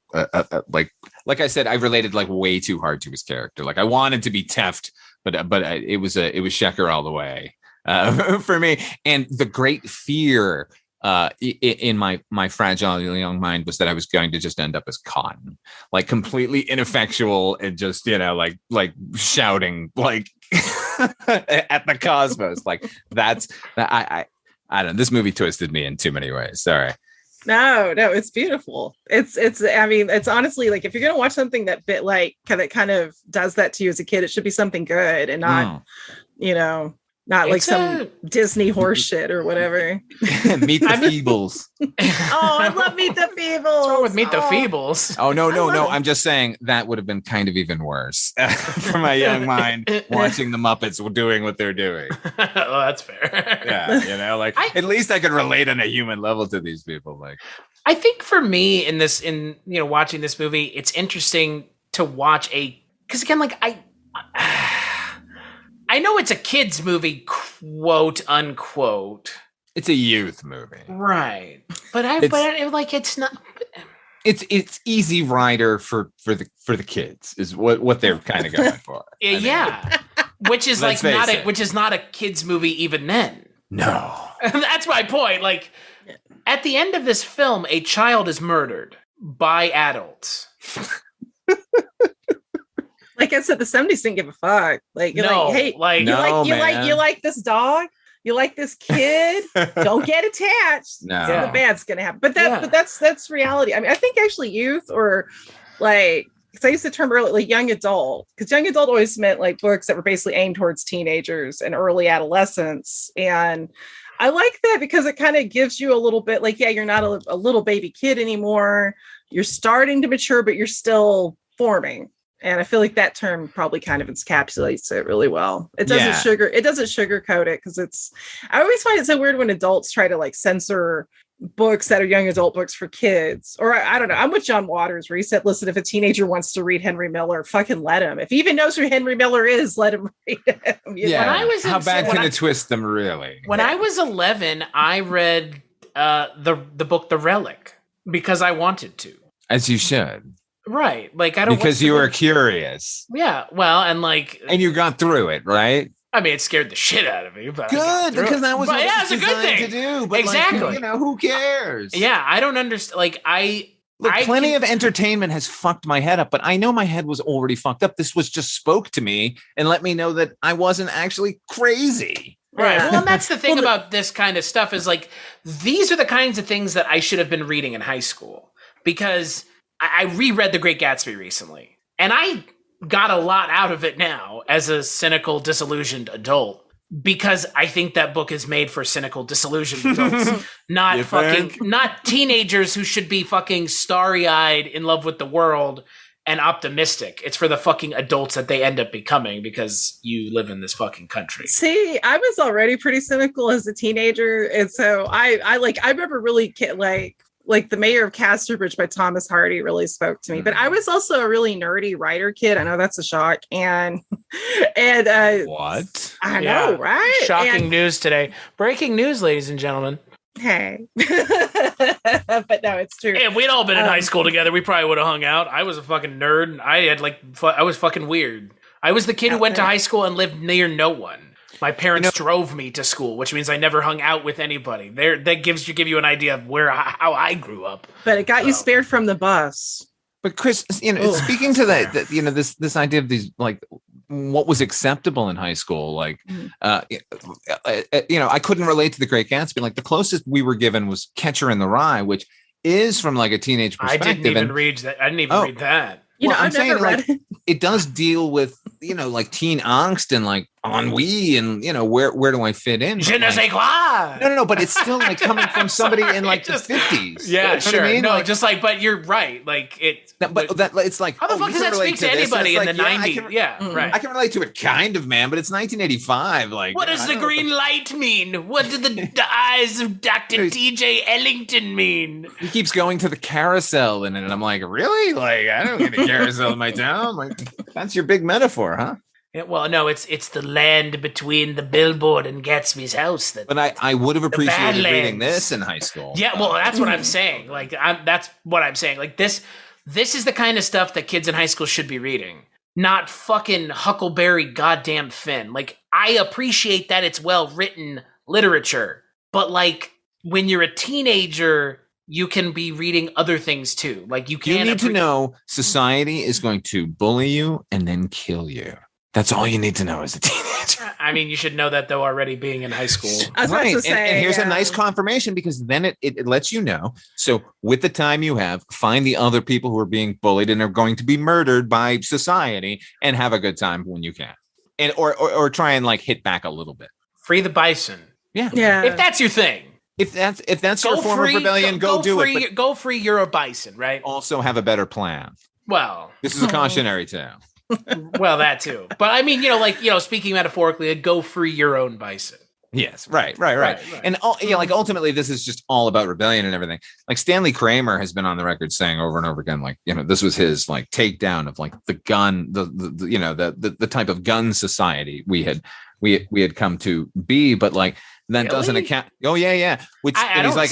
I said, I related like way too hard to his character. Like I wanted to be Teft, but it was Shecker all the way for me. And the great fear in my fragile young mind was that I was going to just end up as Cotton, like completely ineffectual and just like shouting like at the cosmos. Like I don't know. This movie twisted me in too many ways. Sorry. No, it's beautiful. I mean, it's honestly like if you're gonna watch something that kind of does that to you as a kid, it should be something good and not not like some Disney horse shit or whatever. Meet the Feebles. Oh, I love Meet the Feebles. What's wrong with Meet the Feebles? Oh, no. I'm just saying that would have been kind of even worse for my young mind watching the Muppets doing what they're doing. Oh, that's fair. Yeah, at least I could relate on a human level to these people. Like, I think for me in watching this movie, it's interesting to watch because again, like I know it's a kids movie, quote unquote. It's a youth movie, right? But it's not. It's Easy Rider for the kids is what they're kind of going for. Yeah, which is like not a kids movie even then. No, that's my point. Like at the end of this film, a child is murdered by adults. Like I said, the 70s didn't give a fuck. Like, no, like, hey, like you like this dog? You like this kid? Don't get attached. No, so the bad's gonna happen. But that's reality. I mean, I think actually youth or like, because I used the term earlier, like young adult, because young adult always meant like books that were basically aimed towards teenagers and early adolescents. And I like that because it kind of gives you a little bit like, yeah, you're not a little baby kid anymore. You're starting to mature, but you're still forming. And I feel like that term probably kind of encapsulates it really well. It doesn't sugarcoat it because I always find it so weird when adults try to like censor books that are young adult books for kids. Or I don't know. I'm with John Waters where he said, listen, if a teenager wants to read Henry Miller, fucking let him. If he even knows who Henry Miller is, let him read him. How bad can it twist them really? When I was 11, I read the book The Relic because I wanted to. As you should. Right. Like I don't because you were curious. Yeah. Well, and you got through it, right? I mean, it scared the shit out of me. But good, because that was what it's a good thing to do. But exactly. Like, who cares? Yeah, I don't understand. Like plenty of entertainment has fucked my head up, but I know my head was already fucked up. This was just spoke to me and let me know that I wasn't actually crazy. Right. Well, and that's the thing about this kind of stuff is like these are the kinds of things that I should have been reading in high school because I reread The Great Gatsby recently, and I got a lot out of it now as a cynical, disillusioned adult because I think that book is made for cynical, disillusioned adults, not teenagers who should be fucking starry-eyed in love with the world and optimistic. It's for the fucking adults that they end up becoming because you live in this fucking country. See, I was already pretty cynical as a teenager, and so I remember really like The Mayor of Casterbridge by Thomas Hardy really spoke to me. But I was also a really nerdy writer kid. I know that's a shock. And what? I know, right? Shocking news today. Breaking news, ladies and gentlemen. Hey. But no, it's true. Hey, if we'd all been in high school together, we probably would have hung out. I was a fucking nerd. I was fucking weird. I was the kid who went to high school and lived near no one. My parents drove me to school, which means I never hung out with anybody. That give you an idea of how I grew up. But it got you spared from the bus. But Chris, speaking to that, this idea of these like what was acceptable in high school, like I couldn't relate to The Great Gatsby. Like the closest we were given was Catcher in the Rye, which is from like a teenage perspective. I didn't even read that. I didn't even read that. I've never read it. It does deal with like teen angst and like ennui and where do I fit in? Je ne sais quoi. No, but it's still like coming from somebody in like the 50s. Yeah, sure. I mean? No, just like, but you're right. Like it's like how the fuck does that speak to anybody in the 90s? Right. I can relate to it kind of, man, but it's 1985. Like, what does the green light mean? What do the eyes of Dr. T.J. Ellington mean? He keeps going to the carousel and I'm like, really? Like, I don't get a carousel in my town. Like, that's your big metaphor, huh? Yeah, well, no, it's the land between the billboard and Gatsby's house. But I would have appreciated reading this in high school. Yeah, well, that's what I'm saying. Like, that's what I'm saying. Like, this is the kind of stuff that kids in high school should be reading, not fucking Huckleberry goddamn Finn. Like, I appreciate that it's well-written literature, but, like, when you're a teenager, you can be reading other things, too. Like, you need to know society is going to bully you and then kill you. That's all you need to know as a teenager. I mean, you should know that, though, already being in high school. Right. And here's a nice confirmation because then it lets you know. So with the time you have, find the other people who are being bullied and are going to be murdered by society and have a good time when you can. And or try and like hit back a little bit. Free the bison. Yeah. If that's your thing. If that's your form of rebellion, go do it. But go free, you're a bison, right? Also have a better plan. Well. This is a cautionary tale. Well, that too. But I mean, speaking metaphorically, go free your own bison. Yes, right. And like ultimately, this is just all about rebellion and everything. Like Stanley Kramer has been on the record saying over and over again, like, this was his like takedown of like the gun, the type of gun society we had come to be, but like that doesn't account. Oh yeah. Which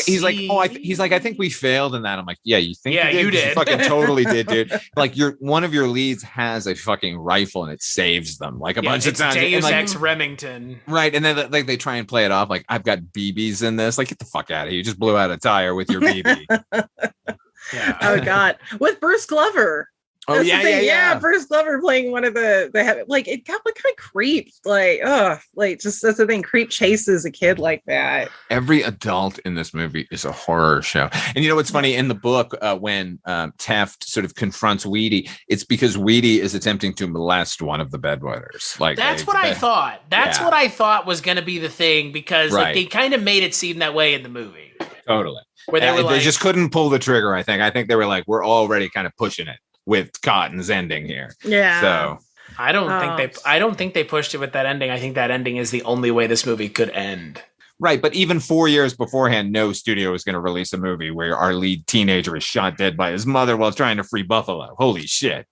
he's like, I think we failed in that. I'm like, yeah, you think you did? You fucking totally did, dude. Like one of your leads has a fucking rifle and it saves them like a bunch of times. Deus Ex Remington, right? And then like they try and play it off like I've got BBs in this. Like get the fuck out of here! You just blew out a tire with your BB. Yeah. Oh God, with Bruce Glover. Oh yeah. Bruce Glover playing one of the like it got kind of creep, like just that's the thing. Creep chases a kid like that. Every adult in this movie is a horror show. And you know what's funny in the book when Taft sort of confronts Wheaty, it's because Wheaty is attempting to molest one of the bedwetters. Like that's what I thought. That's what I thought was going to be the thing because like they kind of made it seem that way in the movie. Totally. Where they were they just couldn't pull the trigger. I think they were like, we're already kind of pushing it with Cotton's ending here. Yeah. So I don't think they pushed it with that ending. I think that ending is the only way this movie could end. Right, but even 4 years beforehand, no studio was going to release a movie where our lead teenager is shot dead by his mother while trying to free Buffalo. Holy shit.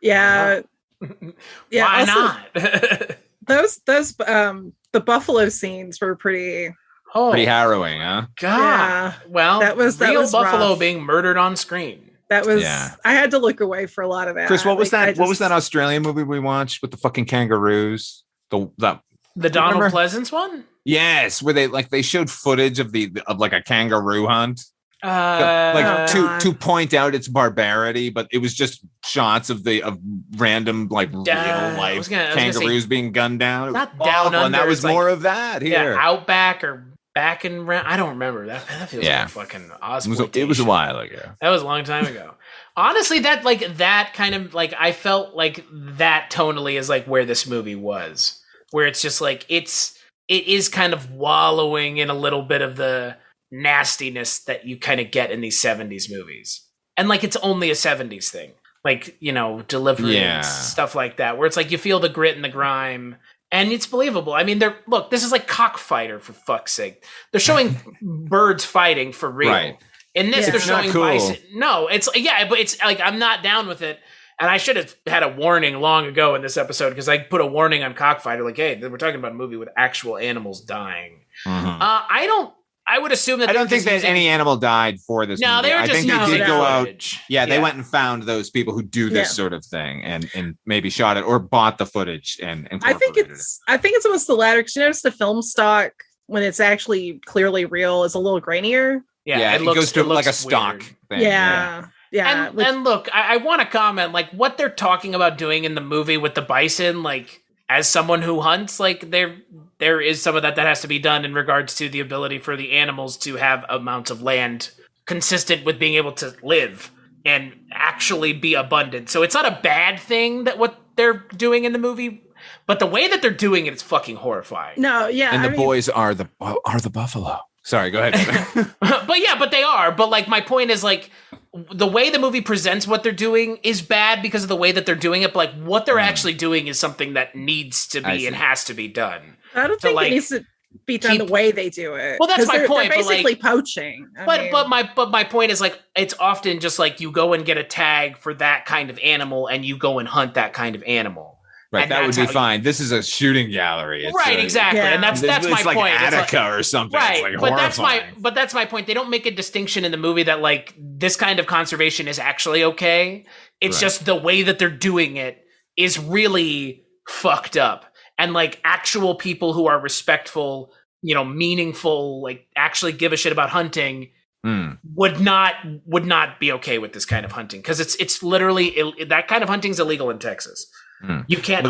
Yeah. Why not? those the Buffalo scenes were pretty harrowing, huh? God. Yeah. Well, that was Buffalo rough. being murdered on screen. That was I had to look away for a lot of that. Chris, what was that? What was that Australian movie we watched with the fucking kangaroos? The Donald Pleasance one? Yes, where they showed footage of like a kangaroo hunt. To point out its barbarity, but it was just shots of random like real life kangaroos being gunned down. Not down under, and that was more of that here. Yeah, Outback or back and round. I don't remember that. That feels like fucking Osborne. It was a while ago. That was a long time ago. Honestly, that kind of like I felt like that tonally is like where this movie was, where it's just like it is kind of wallowing in a little bit of the nastiness that you kind of get in these 70s movies. And like it's only a 70s thing. Like, Deliverance, stuff like that, where it's like you feel the grit and the grime and it's believable. I mean, this is like Cockfighter for fuck's sake. They're showing birds fighting for real. Right. In this, they're showing bison. No, it's but it's like I'm not down with it. And I should have had a warning long ago in this episode because I put a warning on Cockfighter, like, hey, we're talking about a movie with actual animals dying. Mm-hmm. I would assume that I don't think that any animal died for this movie. They were I just think they did go footage. out. Yeah, they went and found those people who do this sort of thing and maybe shot it or bought the footage and I think it's almost the latter because you notice the film stock when it's actually clearly real is a little grainier. Yeah, it goes to like a stock thing. Yeah. And look, I want to comment like what they're talking about doing in the movie with the bison, like as someone who hunts, like there is some of that has to be done in regards to the ability for the animals to have amounts of land consistent with being able to live and actually be abundant. So it's not a bad thing that what they're doing in the movie, but the way that they're doing it is fucking horrifying. No, yeah. And the boys are the buffalo. Sorry, go ahead. but they are. But like my point is like the way the movie presents what they're doing is bad because of the way that they're doing it. But like what they're actually doing is something that needs to be and has to be done. I don't think it needs to be done the way they do it. Well, that's my point. They're basically poaching. But my point is like it's often just like you go and get a tag for that kind of animal and you go and hunt that kind of animal. Right, and that would be fine. This is a shooting gallery. It's exactly. Yeah. And that's my like point. Attica or something. Right, it's like but that's my point. They don't make a distinction in the movie that like this kind of conservation is actually okay. It's just the way that they're doing it is really fucked up. And like actual people who are respectful, meaningful, like actually give a shit about hunting would not be okay with this kind of hunting because it's literally that kind of hunting is illegal in Texas. You can't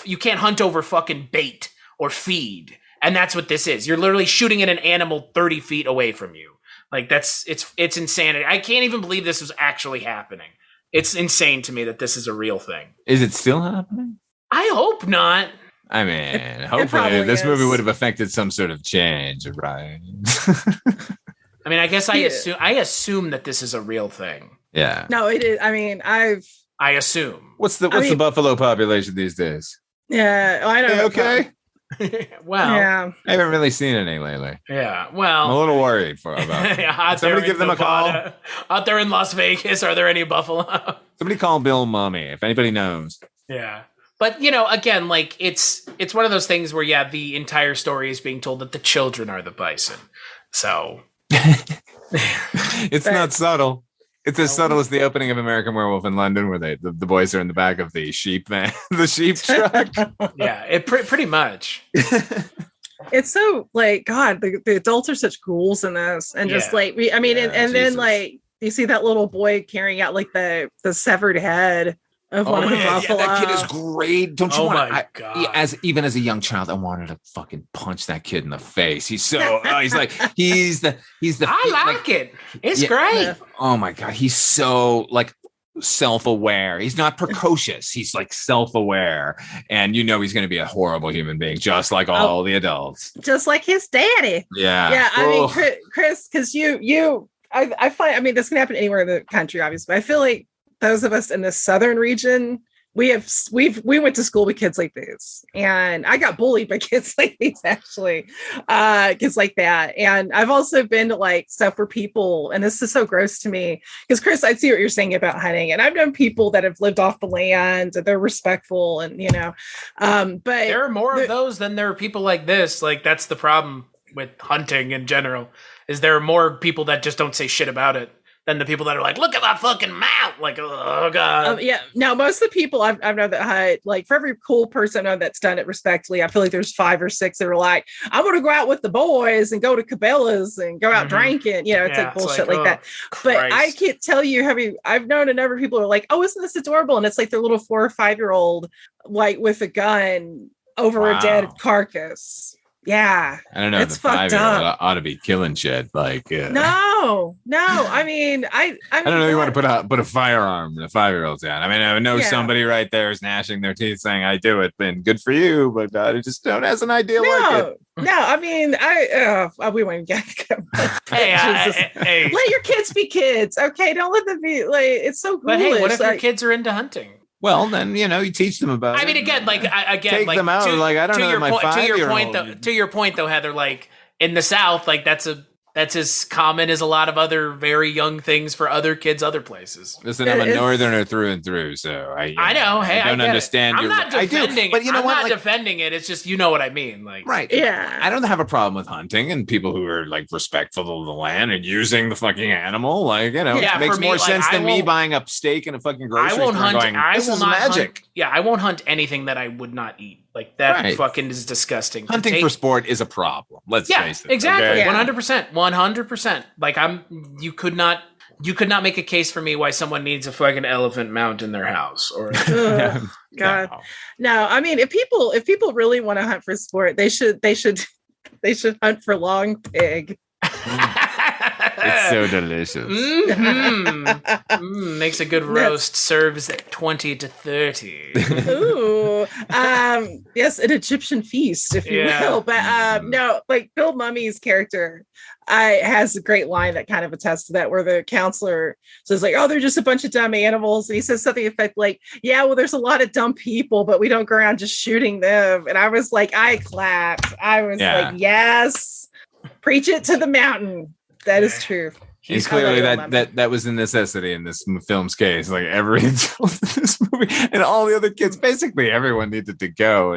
you can't hunt over fucking bait or feed. And that's what this is. You're literally shooting at an animal 30 feet away from you. Like it's insanity. I can't even believe this is actually happening. It's insane to me that this is a real thing. Is it still happening? I hope not. I mean, hopefully this movie would have affected some sort of change, right? I mean, I guess I assume that this is a real thing. Yeah. No, it is. I mean, I assume. What's the buffalo population these days? Yeah, I don't know. Okay. Well, Yeah. I haven't really seen any lately. yeah. I'm a Well, little worried about. out Somebody there give in them a call. Nevada, out there in Las Vegas, are there any buffalo? Somebody call Bill Mumy if anybody knows. Yeah. But again, like it's one of those things where the entire story is being told that the children are the bison. So It's not subtle. It's as subtle as the opening of American Werewolf in London, where the boys are in the back of the sheep van, the sheep truck. yeah, it pretty much. It's so like God, the adults are such ghouls in this, and just like and then Jesus. like you see that little boy carrying out like the severed head of one of the buffalo. that kid is great. Don't you want? My God. Even as a young child, I wanted to fucking punch that kid in the face. He's so he's the I like it. It's great. Yeah. Oh my God, he's so like self-aware. He's not precocious. He's like self-aware, and he's going to be a horrible human being, just like all the adults, just like his daddy. Yeah. I mean, Chris, because I find, I mean, this can happen anywhere in the country, obviously, but I feel like those of us in the southern region, we went to school with kids like these, and I got bullied by kids like these, actually, kids like that. And I've also been to like stuff where people, and this is so gross to me, because Chris, I see what you're saying about hunting, and I've known people that have lived off the land, and they're respectful, and but there are more of those than there are people like this. Like that's the problem with hunting in general, is there are more people that just don't say shit about it than the people that are like, look at that fucking mount. Like, oh God. No, most of the people I've known that hunt, like for every cool person I know that's done it respectfully, I feel like there's 5 or 6 that are like, I'm going to go out with the boys and go to Cabela's and go out drinking. It's like bullshit like that. But I can't tell you, I've known a number of people who are like, oh, isn't this adorable? And it's like their little 4 or 5-year-old, like with a gun over a dead carcass. Yeah, I don't know. It's the fucked 5-year-old up. ought to be killing shit. Like, no. I mean, I don't know. You want to put a firearm in a 5-year-old's hand. I mean, I know somebody right there is gnashing their teeth, saying, "I do it," and good for you. But I just don't as an idea like it. No, I mean, we won't get. Hey, let your kids be kids, okay? Don't let them be like. It's so. But hey, what if like, your kids are into hunting? Well, then you teach them about. I mean, again, take like them out. I don't know. My 5-year-old. To your point, though, Heather, like in the South, like that's as common as a lot of other very young things for other kids, other places. Listen, I'm a northerner through and through, so I know. Hey, I don't understand. I'm not defending. But I'm not defending it. It's just what I mean. Like, right? Yeah. I don't have a problem with hunting and people who are like respectful of the land and using the fucking animal. Like, it makes more sense than me buying a steak in a fucking grocery store. This is magic. I won't hunt anything that I would not eat. Like that fucking is disgusting. Hunting for sport is a problem. Let's face it. Exactly. Okay? 100%. Like you could not make a case for me why someone needs a fucking elephant mount in their house or God. No, I mean if people really want to hunt for sport, they should hunt for long pig. It's so delicious. Makes a good roast. Serves at 20 to 30. Ooh, yes, an Egyptian feast, if you will. But no, like Bill Mumy's character, has a great line that kind of attests to that, where the counselor says like, "Oh, they're just a bunch of dumb animals," and he says something effect like, "Yeah, well, there's a lot of dumb people, but we don't go around just shooting them." And I was like, I clapped. I was like, yes, preach it to the mountain. That is true. He's clearly that was a necessity in this film's case. Like every adult in this movie and all the other kids, basically everyone needed to go,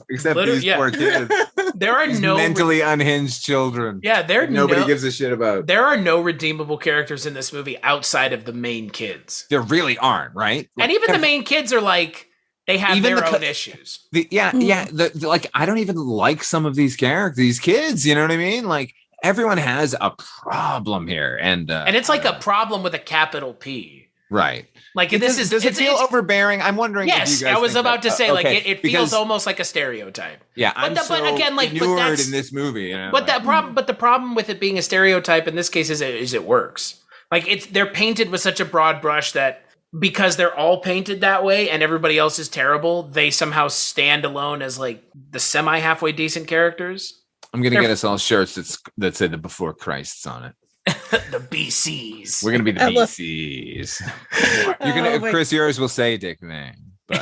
except these poor kids. There are no mentally unhinged children. Yeah, nobody gives a shit about. There are no redeemable characters in this movie outside of the main kids. There really aren't, right? Like, and even the main kids are like, they have their own issues. Like I don't even like some of these characters, these kids. You know what I mean? Like. Everyone has a problem here, and it's like a problem with a capital P, right? Like does it feel overbearing? I'm wondering. Yes, if you guys I was about to say, like it feels because, almost like a stereotype. Yeah, but again, like inured in this movie, But the problem with it being a stereotype in this case is it works. Like they're painted with such a broad brush that because they're all painted that way and everybody else is terrible, they somehow stand alone as like the semi halfway decent characters. I'm going to get us all shirts that say the Before Christ's on it. The BCs. We're going to be the BCs. You're going to, Chris, yours will say Dick Van. But,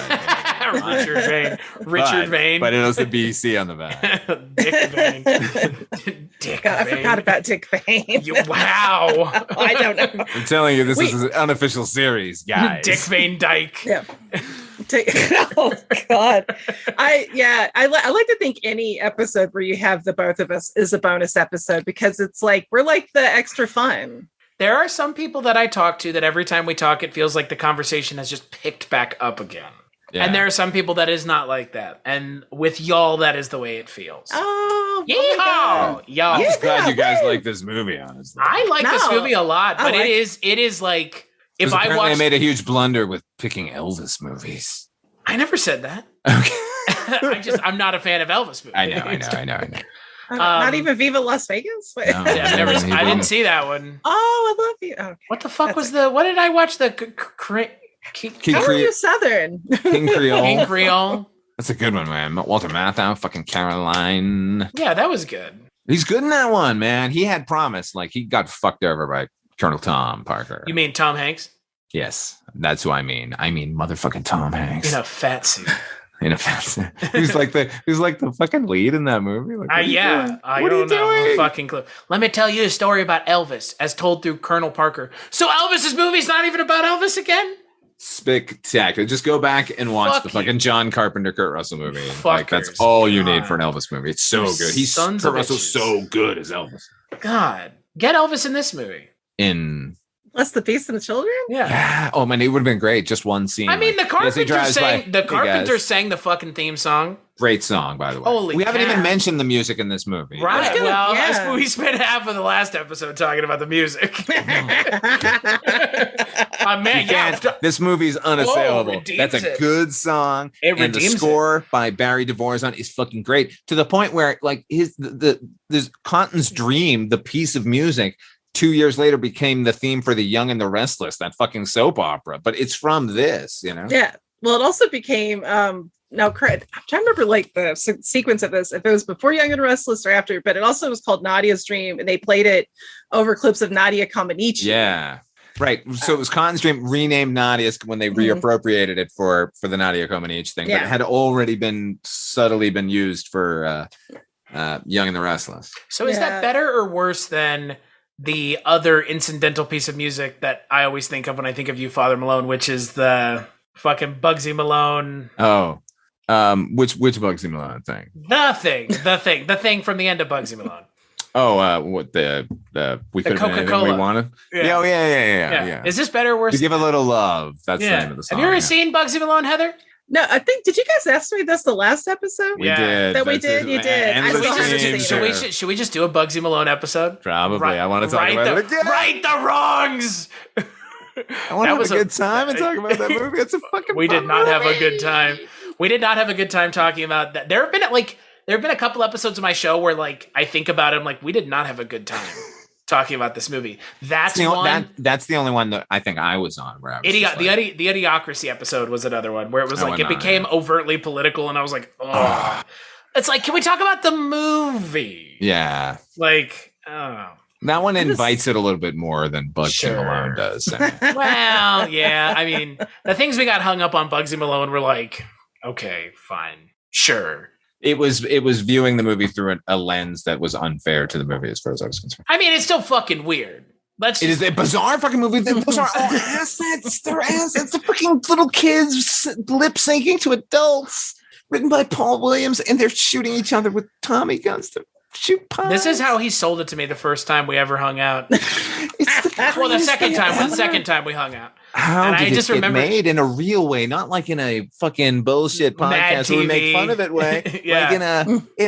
Richard Vane. Richard Vane. But it was the BC on the back. Dick Vane. Dick God, I Vane. forgot about Dick Vane. Wow. I don't know. I'm telling you, this is an unofficial series, guys. Dick Vane Dyke. Yeah. Oh God. I like to think any episode where you have the both of us is a bonus episode because it's like we're like the extra fun. There are some people that I talk to that every time we talk, it feels like the conversation has just picked back up again. Yeah. And there are some people that is not like that. And with y'all, that is the way it feels. Oh, yeehaw! Y'all. I'm just glad you guys like this movie, honestly. I like this movie a lot, but like it is like if I watched, I made a huge blunder with picking Elvis movies. I never said that. Okay. I'm not a fan of Elvis movies. I know. Not even Viva Las Vegas? No, I didn't see that one. Oh, I love you. Okay. What the fuck what did I watch? How are you Southern? King Creole. King Creole. That's a good one, man. Walter Matthau, fucking Caroline. Yeah, that was good. He's good in that one, man. He had promise. Like, he got fucked over by Colonel Tom Parker. You mean Tom Hanks? Yes, that's who I mean. I mean motherfucking Tom Hanks. In a fat suit. He's like the fucking lead in that movie. Like, I don't know a fucking clue. Let me tell you a story about Elvis as told through Colonel Parker. So Elvis's movie's not even about Elvis again? Spectacular. Just go back and watch the fucking John Carpenter Kurt Russell movie. Like, that's all you need for an Elvis movie. It's so good. Kurt Russell's so good as Elvis. God, get Elvis in this movie. Bless the Beast and the Children? Yeah. Oh man, it would have been great. Just one scene. I mean, the Carpenter sang the fucking theme song. Great song, by the way. Holy we haven't cow. even mentioned the music in this movie. Right. Well, we spent half of the last episode talking about the music. This movie's unassailable. That's a good song. And the score by Barry Dvorak is fucking great. To the point where, like, there's Cotton's Dream, the piece of music, 2 years later became the theme for The Young and the Restless, that fucking soap opera. But it's from this, you know? Yeah. Well, it also became, I'm trying to remember like the sequence of this, if it was before Young and Restless or after, but it also was called Nadia's Dream, and they played it over clips of Nadia Comaneci. Yeah. Right. So it was Cotton's Dream, renamed Nadia's when they reappropriated it for the Nadia Comaneci thing. But it had already been subtly been used for Young and the Restless. So is that better or worse than the other incidental piece of music that I always think of when I think of you, Father Malone, which is the fucking Bugsy Malone? Oh, which Bugsy Malone thing? The thing from the end of Bugsy Malone. Oh, what the we could have been anything we wanted. Yeah. Is this better or worse? To give a little love. That's the name of the song. Have you ever seen Bugsy Malone, Heather? No, I think, did you guys ask me this the last episode? We did. You did. Should we just do a Bugsy Malone episode? Probably. I want to talk about it again. Right the wrongs. I want to have a good time and talk about that movie. It's a fucking We did not have a good time. We did not have a good time talking about that. There have been a couple episodes of my show where, like, I think about it, I'm like, we did not have a good time talking about this movie. That's the only one that I think I was on. Where I was the Idiocracy episode was another one where it was like it became overtly political, and I was like, oh. It's like, can we talk about the movie? Yeah, like, that one invites it a little bit more than Bugsy Malone does. Well, yeah, I mean, the things we got hung up on Bugsy Malone were like, okay, fine, sure. It was viewing the movie through a lens that was unfair to the movie as far as I was concerned. I mean, it's still fucking weird. It is a bizarre fucking movie. Those are all assets. They're assets. They're fucking little kids lip syncing to adults. Written by Paul Williams, and they're shooting each other with Tommy guns to shoot pies. This is how he sold it to me the first time we ever hung out. The second time we hung out. How did it get made in a real way, not like in a fucking bullshit podcast where we make fun of it way.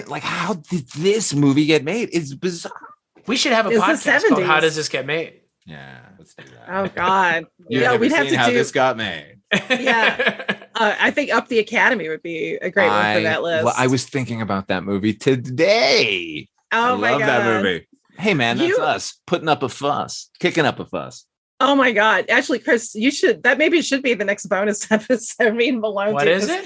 Like how did this movie get made? It's bizarre. We should have a podcast called How Does This Get Made? Yeah, let's do that. Oh God. We'd have to how this got made. Yeah. I think Up the Academy would be a great one for that list. Well, I was thinking about that movie today. Oh my God. I love that movie. Hey man, that's us putting up a fuss, kicking up a fuss. Oh my God. Actually, Chris, maybe it should be the next bonus episode. Me and Malone. What is it?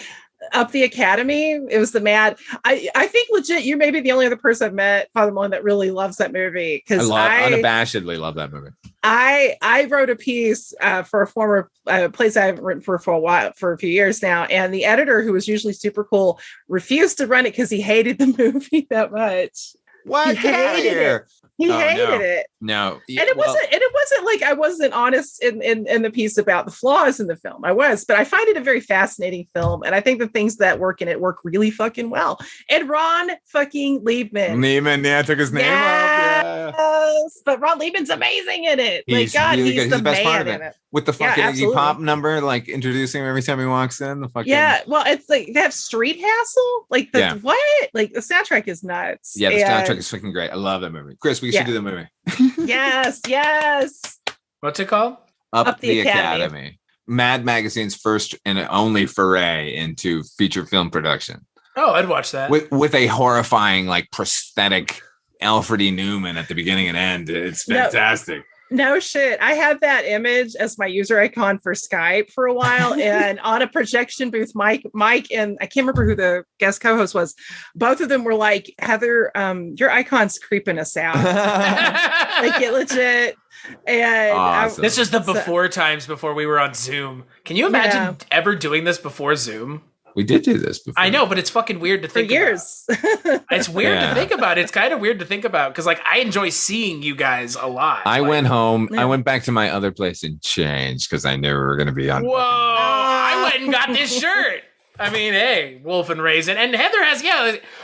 Up the Academy. It was the mad. I think legit, you may be the only other person I've met, Father Malone, that really loves that movie. Because I unabashedly love that movie. I wrote a piece for a former place I haven't written for a few years now, and the editor, who was usually super cool, refused to run it because he hated the movie that much. What? He hated it. He hated it. No. And it wasn't like I wasn't honest in the piece about the flaws in the film. I was, but I find it a very fascinating film. And I think the things that work in it work really fucking well. And Ron fucking Liebman. Yeah, I took his name off. Yeah. But Ron Liebman's amazing in it. He's really good. He's the best part of it. With the fucking Iggy Pop number, like introducing him every time he walks in. The fucking well, it's like they have Street Hassle. Like what? Like the soundtrack is nuts. Yeah, the soundtrack is fucking great. I love that movie. Chris, we should do the movie. Yes. What's it called? Up the Academy. Mad Magazine's first and only foray into feature film production. Oh, I'd watch that. With a horrifying, like, prosthetic Alfred E. Newman at the beginning and end. It's fantastic. No shit. I had that image as my user icon for Skype for a while, and on a projection booth, Mike, and I can't remember who the guest co-host was. Both of them were like, Heather, your icon's creeping us out. Like, get legit. And awesome. This is the before times before we were on Zoom. Can you imagine ever doing this before Zoom? We did do this before. I know, but it's fucking weird to think for years. About. It's weird to think about. It's kind of weird to think about because, like, I enjoy seeing you guys a lot. I went home. I went back to my other place and changed because I knew we were going to be on. Whoa! I went and got this shirt. I mean, hey, Wolf and Raisin. And Heather has,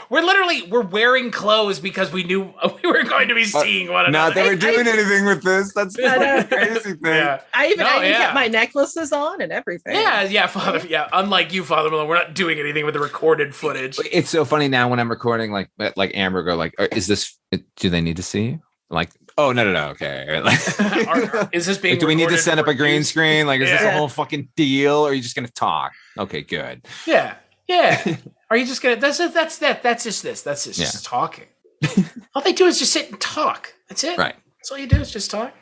we're wearing clothes because we knew we were going to be seeing one another. Not that we're doing anything with this. That's the crazy thing. Yeah. I even kept my necklaces on and everything. Yeah, Father. Yeah, unlike you, Father Malone, we're not doing anything with the recorded footage. It's so funny now when I'm recording, like Amber go, like, is this, do they need to see you? Like, oh, no, okay. Like, is this being like, do we need to set up a green screen? Like, is this a whole fucking deal? Or are you just going to talk? Okay, good. Yeah. Are you just going to, that's just talking. All they do is just sit and talk. That's it. Right. That's all you do is just talk.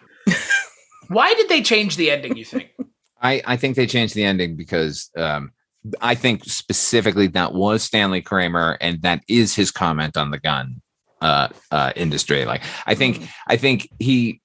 Why did they change the ending, you think? I think they changed the ending because I think specifically that was Stanley Kramer, and that is his comment on the gun industry. Like, I think he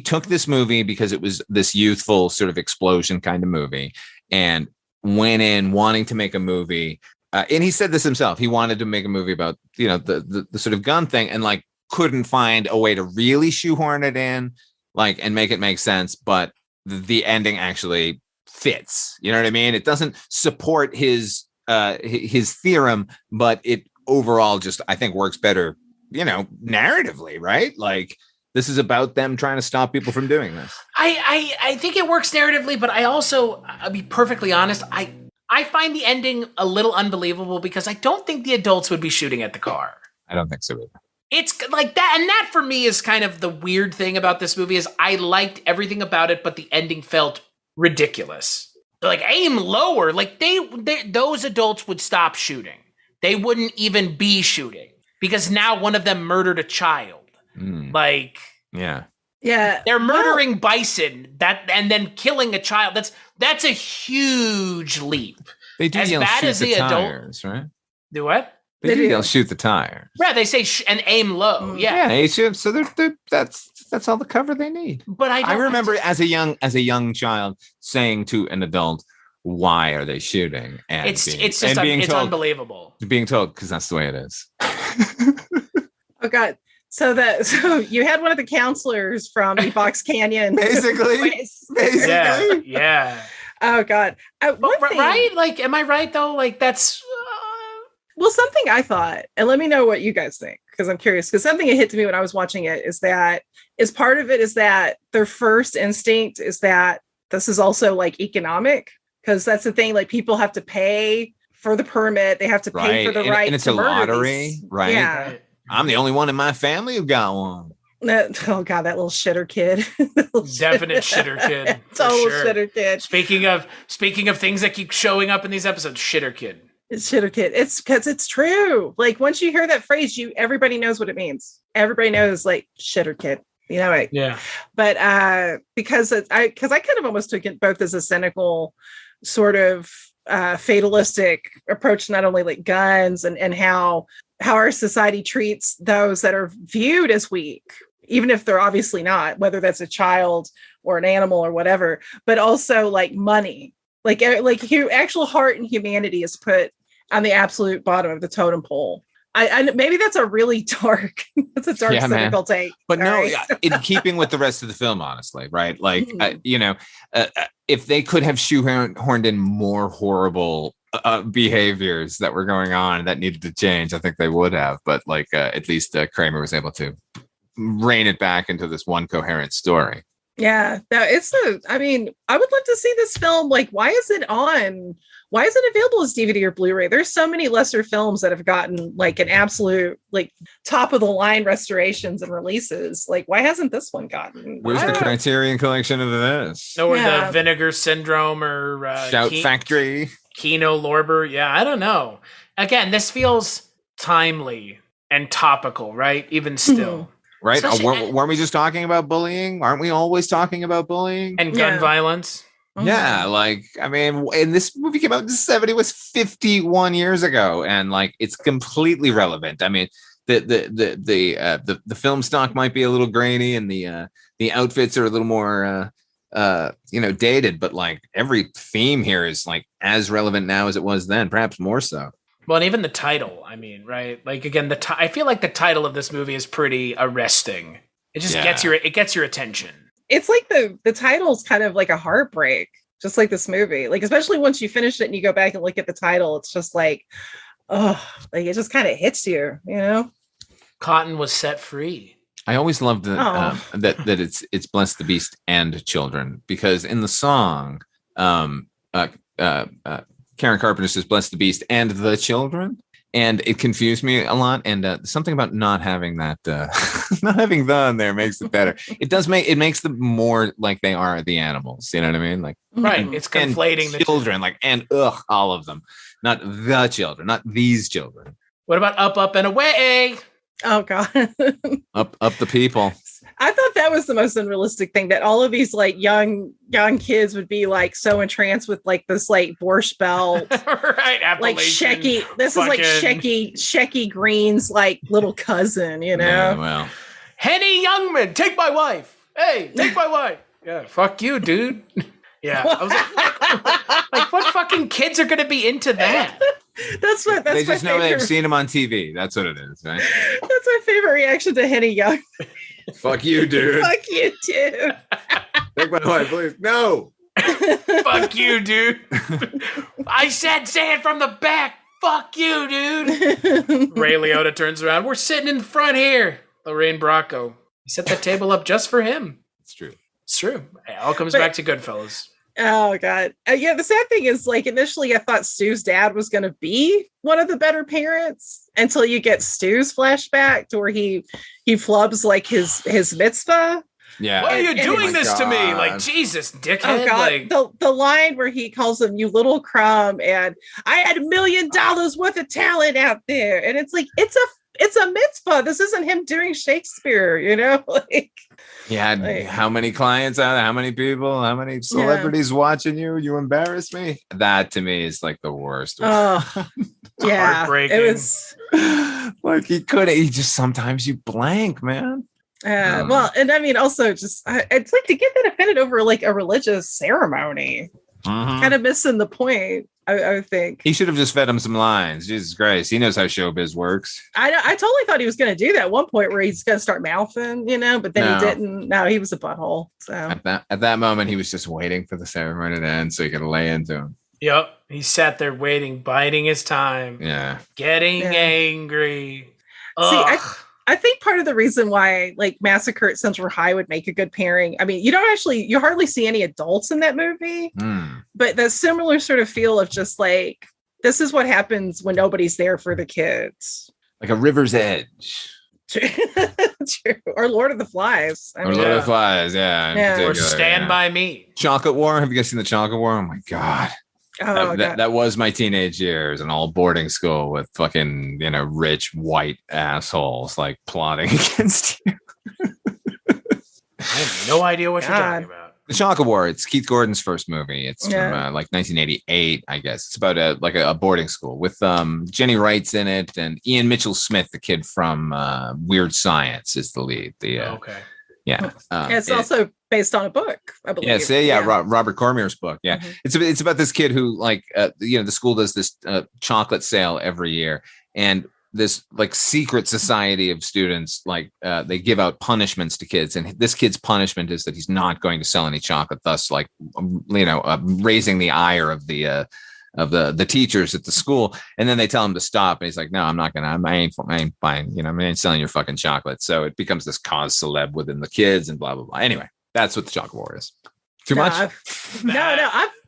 took this movie because it was this youthful sort of explosion kind of movie, and went in wanting to make a movie. And he said this himself. He wanted to make a movie about, the sort of gun thing, and like couldn't find a way to really shoehorn it in, like, and make it make sense. But the ending actually fits. You know what I mean? It doesn't support his theorem, but it overall just, I think, works better, narratively, right? Like, this is about them trying to stop people from doing this. I think it works narratively, but I'll be perfectly honest, I find the ending a little unbelievable because I don't think the adults would be shooting at the car. I don't think so either. It's like that, and that for me is kind of the weird thing about this movie is I liked everything about it, but the ending felt ridiculous. Like, aim lower. Like, those adults would stop shooting. They wouldn't even be shooting because now one of them murdered a child. Like, yeah, they're murdering bison and then killing a child. That's a huge leap. They do. As bad as the tires, right? Do what? They do. They'll shoot the tires. Right. They say and aim low. Yeah. They shoot. So that's all the cover they need. But I remember as a young child saying to an adult, "Why are they shooting?" And it's unbelievable. Being told because that's the way it is. Oh God. So you had one of the counselors from Box Canyon. Basically. Yeah. Oh God. Right? Like, am I right though? Like, that's well, something I thought, and let me know what you guys think, because I'm curious, because something that hit to me when I was watching it is part of it is that their first instinct is that this is also like economic, because that's the thing, like, people have to pay for the permit, they have to pay for the right, and it's to a lottery, right? Yeah. I'm the only one in my family who got one. Oh God, that little shitter kid. Definite shitter kid. Total shitter kid. Speaking of things that keep showing up in these episodes, shitter kid. It's shitter kid. It's because it's true. Like, once you hear that phrase, everybody knows what it means. Everybody knows, like, shitter kid. Right? Yeah. But because I kind of almost took it both as a cynical sort of fatalistic approach, not only like guns and how our society treats those that are viewed as weak, even if they're obviously not, whether that's a child or an animal or whatever, but also like money, like actual heart and humanity is put on the absolute bottom of the totem pole. I maybe that's a really dark, that's a dark cynical take. But Sorry. no, in keeping with the rest of the film, honestly, right? Like, if they could have shoehorned in more horrible behaviors that were going on that needed to change, I think they would have. But like, at least Kramer was able to rein it back into this one coherent story. Yeah, I mean, I would love to see this film. Like, why is it available as DVD or Blu-ray? There's so many lesser films that have gotten like an absolute like top of the line restorations and releases. Like, why hasn't this one gotten? Where's the Criterion collection of this? Or the Vinegar Syndrome or Shout Factory, Kino Lorber. Yeah, I don't know. Again, this feels timely and topical, right? Even still. Right? Weren't we just talking about bullying? Aren't we always talking about bullying? And gun violence? Yeah, like, I mean, and this movie came out in the 70s, it was 51 years ago, and like, it's completely relevant. I mean, the film stock might be a little grainy, and the outfits are a little more dated, but like every theme here is like as relevant now as it was then, perhaps more so. Well, and even the title, I mean, right? Like, again, I feel like the title of this movie is pretty arresting. It just gets your attention. It's like the title's kind of like a heartbreak, just like this movie. Like, especially once you finish it and you go back and look at the title, it's just like, oh, like it just kind of hits you, you know? Cotton was set free. I always loved that it's Bless the Beast and Children, because in the song, Karen Carpenter says "Bless the Beast and the Children," and it confused me a lot. And something about not having that, not having the in there makes it better. It makes them more like they are the animals. You know what I mean? Like, right? It's conflating the children, like, and all of them, not the children, not these children. What about up and away? Oh God, up the people. I thought that was the most unrealistic thing, that all of these like young kids would be like so entranced with like this like Borscht Belt, right? Like Shecky. This is like Shecky Green's like little cousin, you know? Yeah, well, Henny Youngman, take my wife. Hey, take my wife. Yeah, fuck you, dude. Yeah, I was like, what fucking kids are gonna be into that? That's they just know they've seen him on TV. That's what it is, right? That's my favorite reaction to Henny Young. Fuck you, dude. Fuck you, dude. Take my wife, please. No. Fuck you, dude. I said say it from the back. Fuck you, dude. Ray Liotta turns around. We're sitting in front here. Lorraine Bracco. He set that table up just for him. It's true. It's true. It all comes back to Goodfellas. Oh God. Yeah, the sad thing is, like, initially I thought Stu's dad was going to be one of the better parents until you get Stu's flashback to where he flubs like his mitzvah. Yeah. Why are you doing this to me? Like, Jesus, dickhead. Oh God. Like, the line where he calls him "you little crumb" and "I had $1 million worth of talent out there," and it's like it's a mitzvah. This isn't him doing Shakespeare, you know? Like, yeah, how many clients out there? How many people? How many celebrities watching you? You embarrass me. That to me is like the worst. Oh, yeah, heartbreaking. It was like he just sometimes you blank, man. Well, and I mean, also just it's like to get that offended over like a religious ceremony. Kind of missing the point. I would think he should have just fed him some lines. Jesus Christ, he knows how showbiz works. I totally thought he was going to do that at one point where he's going to start mouthing, you know, but then he didn't. No, he was a butthole. So at that moment, he was just waiting for the ceremony to end so he could lay into him. Yep, he sat there waiting, biding his time. Yeah, getting angry. See, I think part of the reason why like Massacre at Central High would make a good pairing. I mean, you hardly see any adults in that movie, but the similar sort of feel of just like, this is what happens when nobody's there for the kids. Like a River's Edge. True. Or Lord of the Flies. Lord of the Flies, yeah. Or Stand By Me. Chocolate War. Have you guys seen the Chocolate War? Oh my God. Oh, that was my teenage years, and all boarding school with fucking, rich white assholes like plotting against you. I have no idea what you're talking about. The Chocolate War. It's Keith Gordon's first movie. It's from like 1988, I guess. It's about a boarding school with Jenny Wright's in it, and Ian Mitchell Smith, the kid from Weird Science, is the lead. Okay. Yeah. It's also based on a book, I believe. Yes, Robert Cormier's book. Yeah. It's about this kid who the school does this chocolate sale every year, and this like secret society of students, they give out punishments to kids, and this kid's punishment is that he's not going to sell any chocolate, thus raising the ire of the teachers at the school. And then they tell him to stop, and he's like, no, I'm not gonna, I ain't buying, I ain't selling your fucking chocolate. So it becomes this cause celeb within the kids and blah blah blah. Anyway, that's what the Chocolate War is. Too much? I've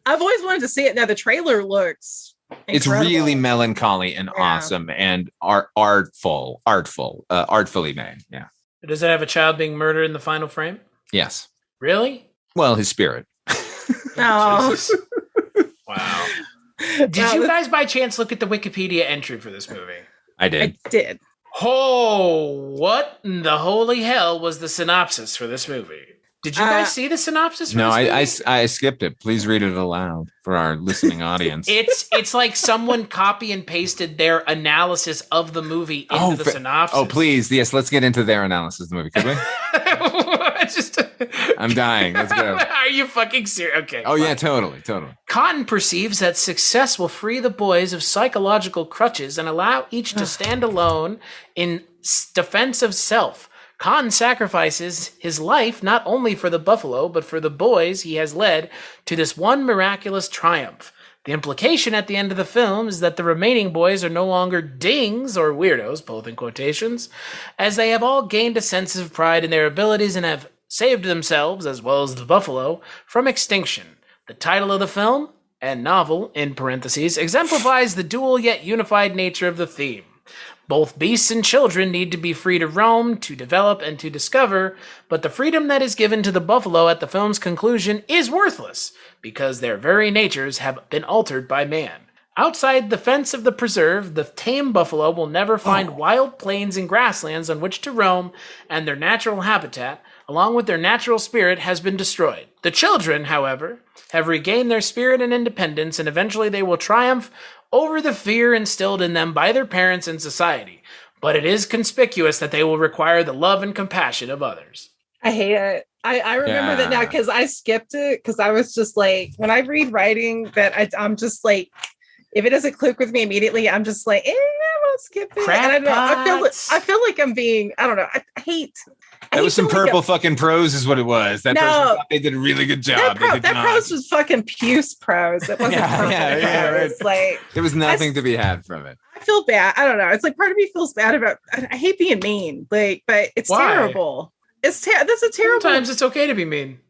always wanted to see it. Now the trailer looks incredible. It's really melancholy and awesome and artfully made. Yeah. Does it have a child being murdered in the final frame? Yes. Really? Well, his spirit. Oh. Wow. Did you guys by chance look at the Wikipedia entry for this movie? I did. Oh, what in the holy hell was the synopsis for this movie? Did you guys see the synopsis? No, I skipped it. Please read it aloud for our listening audience. It's like someone copy and pasted their analysis of the movie into the synopsis. Oh, please. Yes, let's get into their analysis of the movie, could we? I'm dying. Let's go. Are you fucking serious? Okay. Oh, yeah, totally. Cotton perceives that success will free the boys of psychological crutches and allow each to stand alone in defense of self. Cotton sacrifices his life not only for the buffalo, but for the boys he has led to this one miraculous triumph. The implication at the end of the film is that the remaining boys are no longer dings or weirdos, both in quotations, as they have all gained a sense of pride in their abilities and have saved themselves, as well as the buffalo, from extinction. The title of the film, and novel, in parentheses, exemplifies the dual yet unified nature of the theme. Both beasts and children need to be free to roam, to develop, and to discover, but the freedom that is given to the buffalo at the film's conclusion is worthless, because their very natures have been altered by man. Outside the fence of the preserve, the tame buffalo will never find wild plains and grasslands on which to roam, and their natural habitat, along with their natural spirit, has been destroyed. The children, however, have regained their spirit and independence, and eventually they will triumph over the fear instilled in them by their parents and society. But it is conspicuous that they will require the love and compassion of others. I hate it. I remember that now because I skipped it because I was just like, when I read writing that I'm just like, if it doesn't click with me immediately, I'm just like, I won't skip it. And I don't know. I feel like I'm being, I don't know. I hate. That was some purple fucking prose is what it was. That person thought they did a really good job. That prose was fucking puce prose. It wasn't purple prose. Right. Like, there was nothing to be had from it. I feel bad. I don't know. It's like part of me feels bad about, I hate being mean, like, but it's terrible. That's a terrible. Sometimes it's okay to be mean.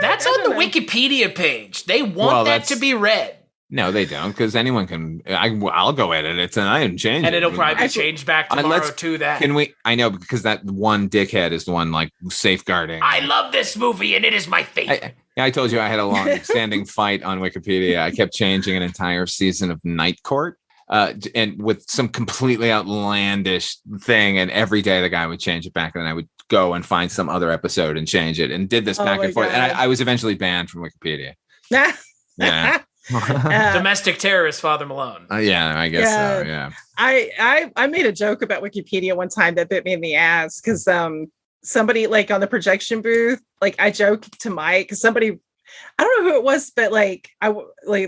That's on the Wikipedia page. They want that to be read. No, they don't, because anyone can. I'll go edit it tonight and change it. And it'll probably be changed back tomorrow to that. Can we? I know, because that one dickhead is the one like safeguarding. I love this movie, and it is my favorite. I told you I had a long-standing fight on Wikipedia. I kept changing an entire season of Night Court, and with some completely outlandish thing, and every day the guy would change it back, and then I would go and find some other episode and change it, and did this back and forth. God. And I was eventually banned from Wikipedia. Yeah. Domestic terrorist Father Malone. Yeah, I guess so. Yeah. I made a joke about Wikipedia one time that bit me in the ass because somebody like on the projection booth, like I joked to Mike because somebody, I don't know who it was, but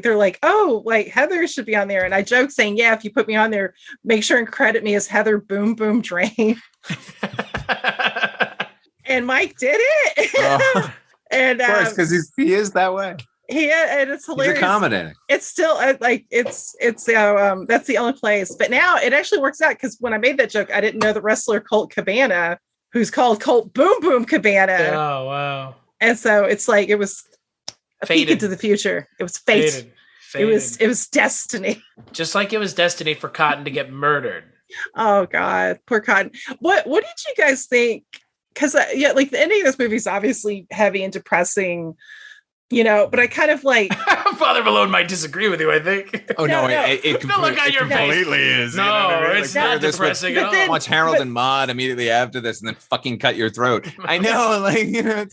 they're like, oh, like Heather should be on there, and I joked saying, yeah, if you put me on there, make sure and credit me as Heather Boom Boom Drain. And Mike did it. And of course, because he is that way. Yeah, and it's hilarious. He's accommodating. It's still like it's that's the only place. But now it actually works out because when I made that joke, I didn't know the wrestler Colt Cabana, who's called Colt Boom Boom Cabana. Oh wow! And so it's like it was a peek into the future. It was fate. Fated. It was destiny. Just like it was destiny for Cotton to get murdered. Oh God, poor Cotton. What did you guys think? Because like the ending of this movie is obviously heavy and depressing. You know, but I kind of like Father Malone might disagree with you, I think. Oh no, it completely is. No, it's not depressing at all. Watch Harold and Maude immediately after this, and then fucking cut your throat. I know, like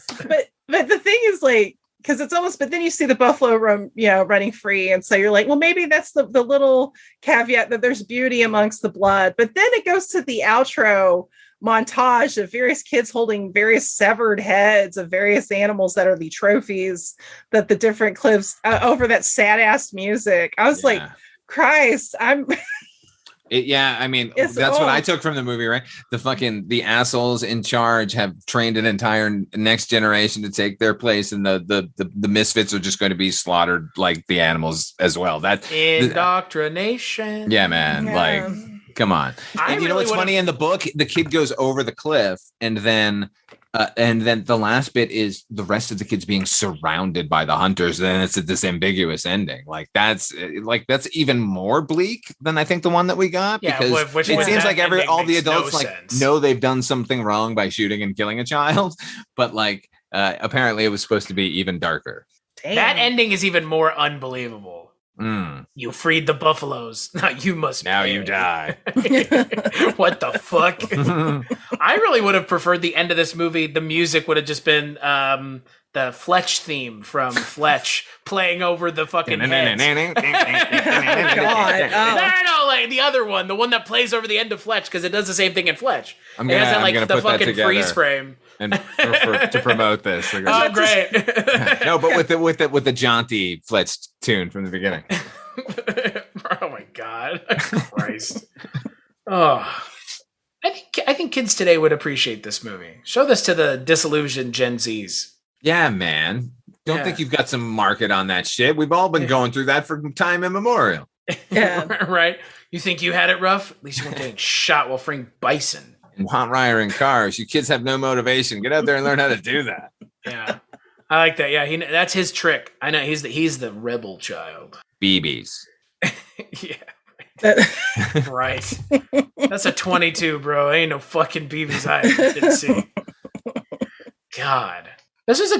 But the thing is, like, because it's almost, but then you see the buffalo running free. And so you're like, well, maybe that's the little caveat that there's beauty amongst the blood. But then it goes to the outro montage of various kids holding various severed heads of various animals that are the trophies that the different clips over that sad ass music. I was like, Christ, I mean, that's what I took from the movie, right? The assholes in charge have trained an entire next generation to take their place, and the misfits are just going to be slaughtered like the animals as well. That's indoctrination. Yeah, man. Yeah. Like, come on. And you know what's funny in the book? The kid goes over the cliff, and then the last bit is the rest of the kids being surrounded by the hunters. And then it's this ambiguous ending. Like that's even more bleak than I think the one that we got, because it seems like all the adults know they've done something wrong by shooting and killing a child, but like apparently it was supposed to be even darker. Damn. That ending is even more unbelievable. You freed the buffaloes. Now you must. Now you die. What the fuck? I really would have preferred the end of this movie. The music would have just been the Fletch theme from Fletch playing over the fucking heads. No, like the other one, the one that plays over the end of Fletch, because it does the same thing in Fletch. I'm gonna the put fucking that together. freeze frame. And to promote this. Oh, great. No, but with the jaunty Fletch tune from the beginning. Oh my God. Christ. Oh. I think kids today would appreciate this movie. Show this to the disillusioned Gen Zs. Yeah, man. Don't think you've got some market on that shit. We've all been going through that for time immemorial. Yeah. Right? You think you had it rough? At least you weren't getting shot while freeing bison. And hot rider cars. You kids have no motivation. Get out there and learn how to do that. Yeah. I like that. Yeah, that's his trick. I know he's the rebel child. BBs. Yeah. Right. That's a 22, bro. Ain't no fucking BBs I didn't see. God. This was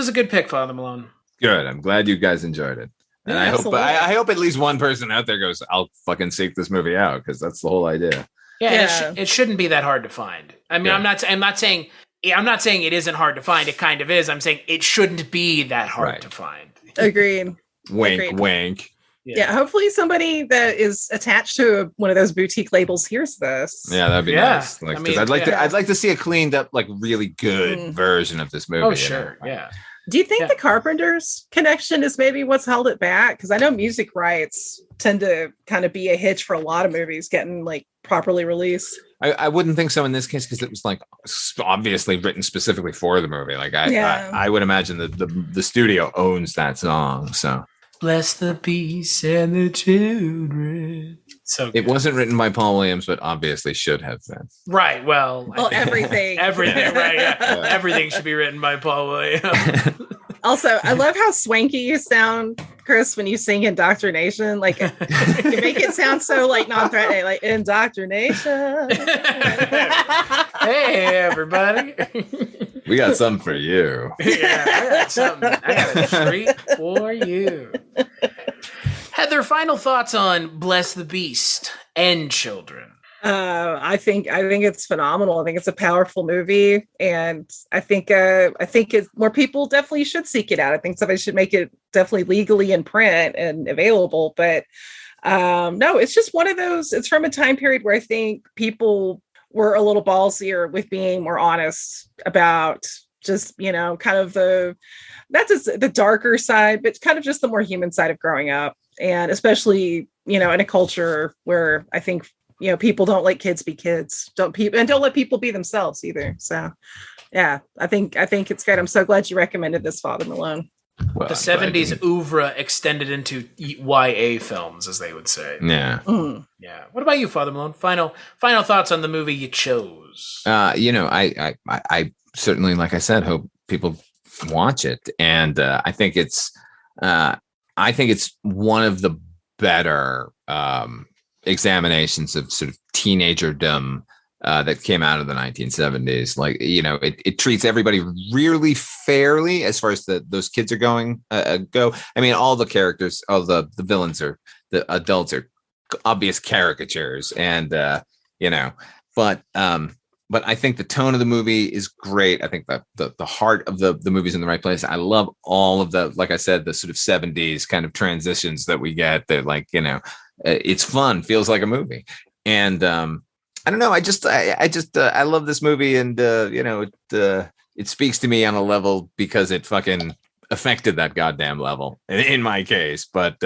a good pick, Father Malone. Good. I'm glad you guys enjoyed it. And Yeah, I hope at least one person out there goes, I'll fucking seek this movie out, because that's the whole idea. Yeah. It shouldn't be that hard to find. I mean, I'm not saying it isn't hard to find. It kind of is. I'm saying it shouldn't be that hard to find. Agreed. Wink, wink. Yeah. Hopefully somebody that is attached to one of those boutique labels hears this. Yeah, that'd be nice. Like, because I'd like to see a cleaned up, like really good version of this movie. Oh, sure. Yeah. Do you think the Carpenters connection is maybe what's held it back? Because I know music rights tend to kind of be a hitch for a lot of movies getting like properly released. I wouldn't think so in this case, because it was like obviously written specifically for the movie. Like I would imagine that the studio owns that song. So bless the beasts and the children. So good. It wasn't written by Paul Williams, but obviously should have been. Right. Well, everything. Right. Yeah. Everything should be written by Paul Williams. Also, I love how swanky you sound, Chris, when you sing Indoctrination. Like, you make it sound so like non-threatening, like Indoctrination. Hey, everybody. We got something for you. Yeah, I got something. I got a treat for you. Heather, final thoughts on Bless the Beast and Children. I think it's phenomenal. I think it's a powerful movie, and I think more people definitely should seek it out. I think somebody should make it definitely legally in print and available. But no, it's just one of those. It's from a time period where I think people were a little ballsier with being more honest about just kind of not just the darker side, but kind of just the more human side of growing up, and especially in a culture where I think. People don't let kids be kids. Don't let people be themselves either. So, yeah, I think it's great. I'm so glad you recommended this, Father Malone. Well, the 70s oeuvre extended into YA films, as they would say. Yeah. Yeah. What about you, Father Malone? Final thoughts on the movie you chose. I certainly, like I said, hope people watch it, and I think it's one of the better examinations of sort of teenagerdom that came out of the 1970s. Like, it treats everybody really fairly as far as those kids are go. I mean, all the characters, all the villains the adults are obvious caricatures, and but but I think the tone of the movie is great. I think that the heart of the movie's in the right place. I love all of the, like I said, the sort of 70s kind of transitions that we get. That, like, it's fun, feels like a movie. And I don't know. I love this movie, and it speaks to me on a level because it fucking affected that goddamn level in my case. But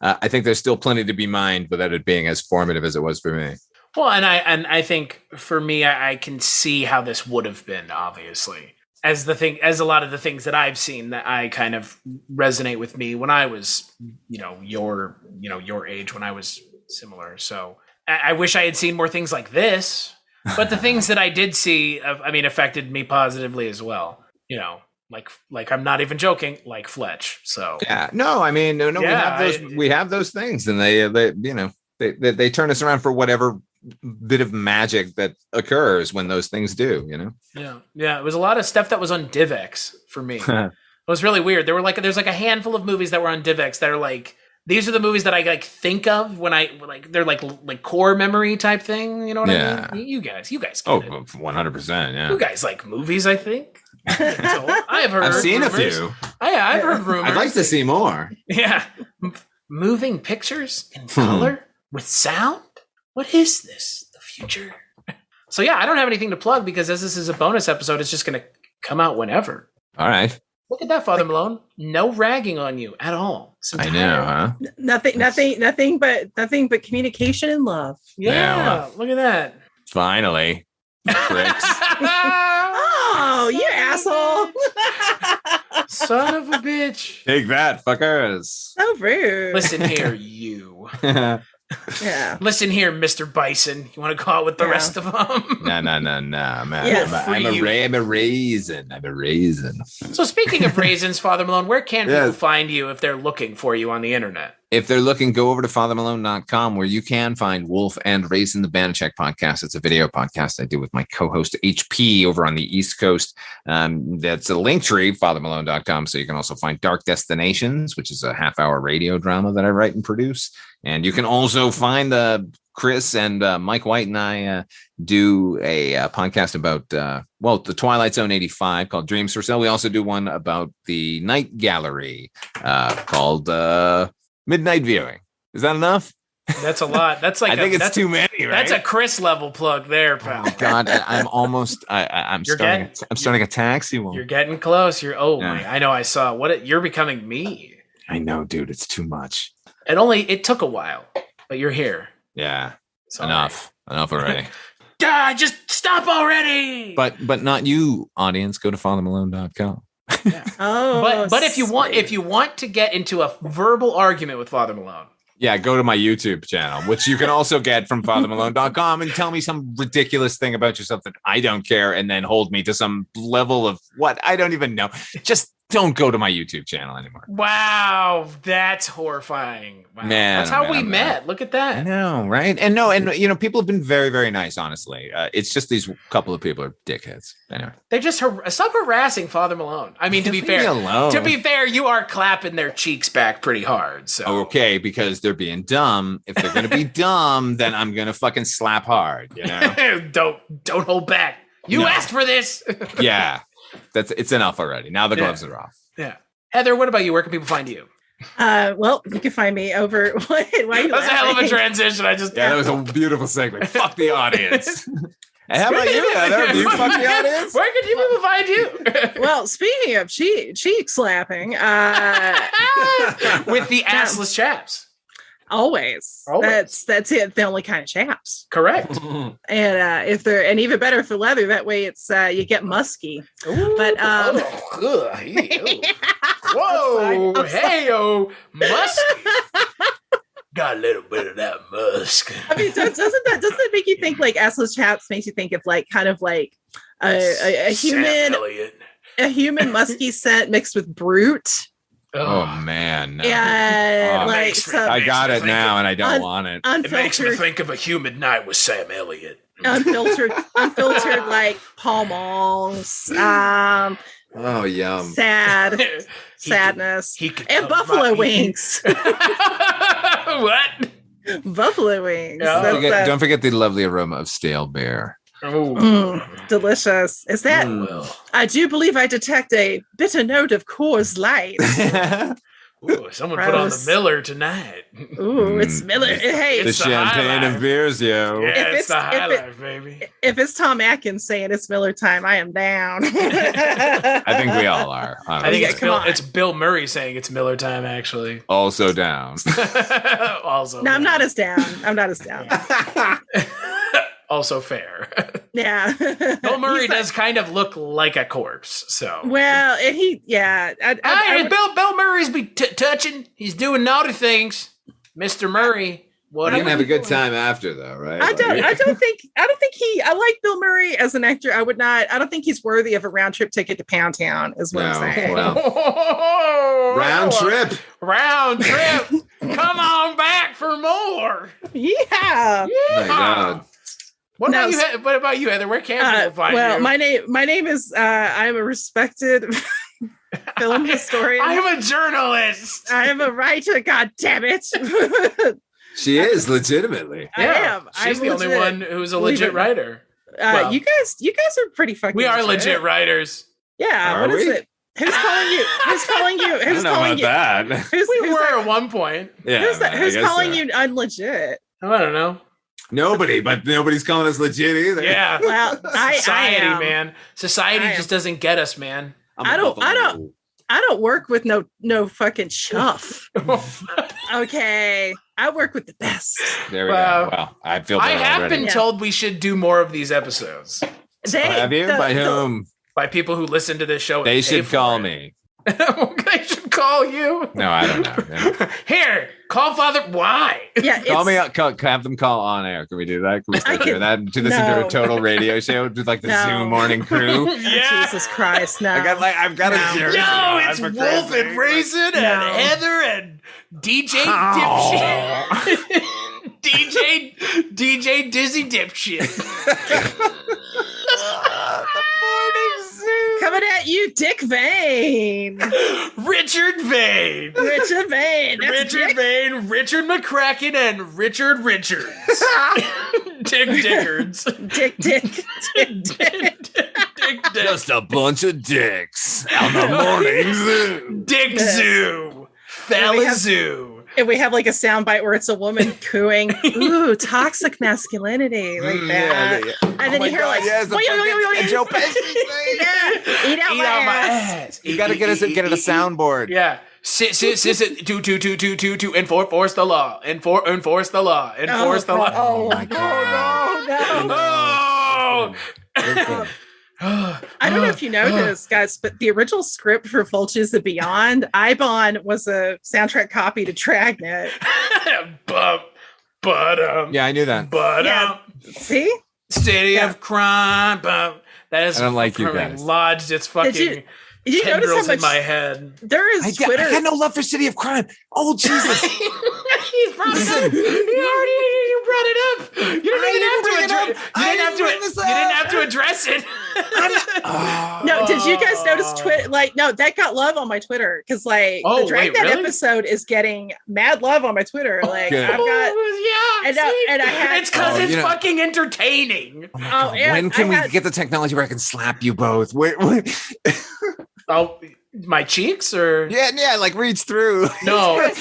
I think there's still plenty to be mined without it being as formative as it was for me. Well, and I think for me, I can see how this would have been, obviously, as a lot of the things that I've seen that I kind of resonate with me when I was, your age, when I was similar. So I wish I had seen more things like this, but the things that I did see, affected me positively as well. Like I'm not even joking, like Fletch. So yeah, no, yeah, we have those things, and they turn us around for whatever bit of magic that occurs when those things do. Yeah, it was a lot of stuff that was on DivX for me. It was really weird. There's a handful of movies that were on DivX that are like, these are the movies that I like think of when I they're like core memory type thing. You know what I mean? You guys get it. 100%. Yeah, you guys like movies, I think. I've seen rumors. a few. I've heard rumors. I'd like to see more. Yeah, moving pictures in color with sound. What is this? The future? So yeah, I don't have anything to plug because as this is a bonus episode, it's just going to come out whenever. All right. Look at that, Father Malone. No ragging on you at all. I know, huh? Nothing but communication and love. Yeah, look at that. Finally. Pricks. Oh, you asshole. Son of a bitch. Take that, fuckers. So rude. Listen here, you. Yeah. Listen here, Mr. Bison. You want to go out with the rest of them? No, man. Yeah. I'm a raisin. So speaking of raisins, Father Malone, where can people find you if they're looking for you on the internet? If they're looking, go over to fathermalone.com, where you can find Wolf and Raisin the Banachek podcast. It's a video podcast I do with my co-host HP over on the East Coast. That's a link tree, fathermalone.com. So you can also find Dark Destinations, which is a half-hour radio drama that I write and produce. And you can also find Chris and Mike White and I do a podcast about, the Twilight Zone 85 called Dreams for Sale. We also do one about the Night Gallery called Midnight Viewing. Is that enough? That's a lot. That's like I think it's too many, right? That's a Chris level plug there, pal. Oh, God, I'm almost. I'm starting a taxi one. You're getting close. I know. I saw you're becoming me. I know, dude. It's too much. It took a while, but you're here. Yeah. Enough already. God, just stop already. But not you, audience. Go to fathermalone.com. Yeah. But if you want to get into a verbal argument with Father Malone, go to my YouTube channel, which you can also get from fathermalone.com, and tell me some ridiculous thing about yourself that I don't care, and then hold me to some level of what I don't even know. Just don't go to my YouTube channel anymore. Wow, that's horrifying. Wow. Man, that's how we met. Look at that. I know, right? And people have been very, very nice, honestly. It's just these couple of people are dickheads. Anyway. They just stop harassing Father Malone. I mean, to be fair, you are clapping their cheeks back pretty hard. So okay, because they're being dumb. If they're gonna be dumb, then I'm gonna fucking slap hard, Don't hold back. You asked for this. Yeah. It's enough already. Now the gloves are off. Yeah. Heather, what about you? Where can people find you? You can find me over. Why are you That's a hell of a transition. That was a beautiful segue. Fuck the audience. And how about you, Heather? Do you fuck the audience? Where can people find you? Well, speaking of cheek slapping, with the assless chaps. Always. That's it. The only kind of chaps. Correct. And even better for leather. That way, it's you get musky. Ooh, but whoa, hey-o, musky. Got a little bit of that musk. I mean, doesn't that make you think like assless chaps makes you think of like kind of like a human musky scent mixed with brute? Oh man! No. Yeah, I got it now, and I don't want it. It makes me think of a humid night with Sam Elliott. Unfiltered like Pall Malls. Oh, yum! Sadness, and buffalo wings. What? Buffalo wings. Don't forget the lovely aroma of stale beer. Delicious. Is that? I do believe I detect a bitter note of Coors Light. Ooh, someone put on the Miller tonight. Ooh, it's Miller. Hey, the champagne of beers, yo. Yeah, it's the high life, baby. If it's Tom Atkins saying it's Miller time, I am down. I think we all are. I think it's Bill Murray saying it's Miller time, actually. Also down. Also. No, I'm not as down. Also fair. Yeah. Bill Murray does kind of look like a corpse, so. Well, and Bill Murray's be touching. He's doing naughty things. Mr. Murray. What are you gonna have a good time after, though, right? I don't think I like Bill Murray as an actor. I don't think he's worthy of a round trip ticket to Pound Town, is what I'm saying. Well. Round trip. Come on back for more. Yeah. My God. What about you, Heather? Where can people find you? Well, my name is I'm a respected film historian. I'm a journalist. I am a writer. God damn it. She is legitimately. I am. She's the only one who's a legit writer. You guys are pretty fucking. We are legit writers. Yeah. What is it? Who's calling you? Who's calling you? Who's calling you? That. We were at one point. Yeah. Who's calling you unlegit? I don't know. Nobody, but nobody's calling us legit either. Yeah. Well, Society, I am. man. Society just doesn't get us, man. I don't work with no fucking chuff. Okay. I work with the best. There we go. Well, I feel better I have already. been told we should do more of these episodes. Have you? By whom? By people who listen to this show. They should call me. They should call you. No, I don't know. Yeah. Here, call Father. Why? Yeah, call me. Have them call on air. Can we do that? Can we start doing that? Do this into a total radio show with like the Zoom morning crew? Yeah. Jesus Christ! No, I've got a jersey. No, it's Wolf and Raisin and Heather and DJ Dipshit. DJ Dizzy Dipshit. Coming at you, Dick Vane. Richard Vane. Richard Vane. Richard McCracken, and Richard Richards. Dick Dickards. Dick. Just a bunch of dicks on the morning zoo. Dick Zoo. Fella Zoo. And we have like a soundbite where it's a woman cooing, ooh, toxic masculinity, like that. Yeah. And then you hear like, Joe Pesci. Eat out my ass. You got to get it a soundboard. Yeah. Sit, to enforce the law. Enforce the law. Enforce the law. Oh my God. Oh. I don't know if you know this, guys, but the original script for Vultures and Beyond, Ibon was a soundtrack copy to Dragnet. Yeah, I knew that. See? City of Crime. That is. I don't like you guys. Lodged its fucking tendrils in my head. There is Twitter. I had no love for City of Crime. Oh Jesus! He's brought it up. You brought it up. You didn't have to address it. No, did you guys notice Twitter? Like, no, that got love on my Twitter because, like, the Dragnet episode is getting mad love on my Twitter. Like, I've got, and I had. It's because it's fucking entertaining. When can we get the technology where I can slap you both? Where? Oh, my cheeks or like reach through. No.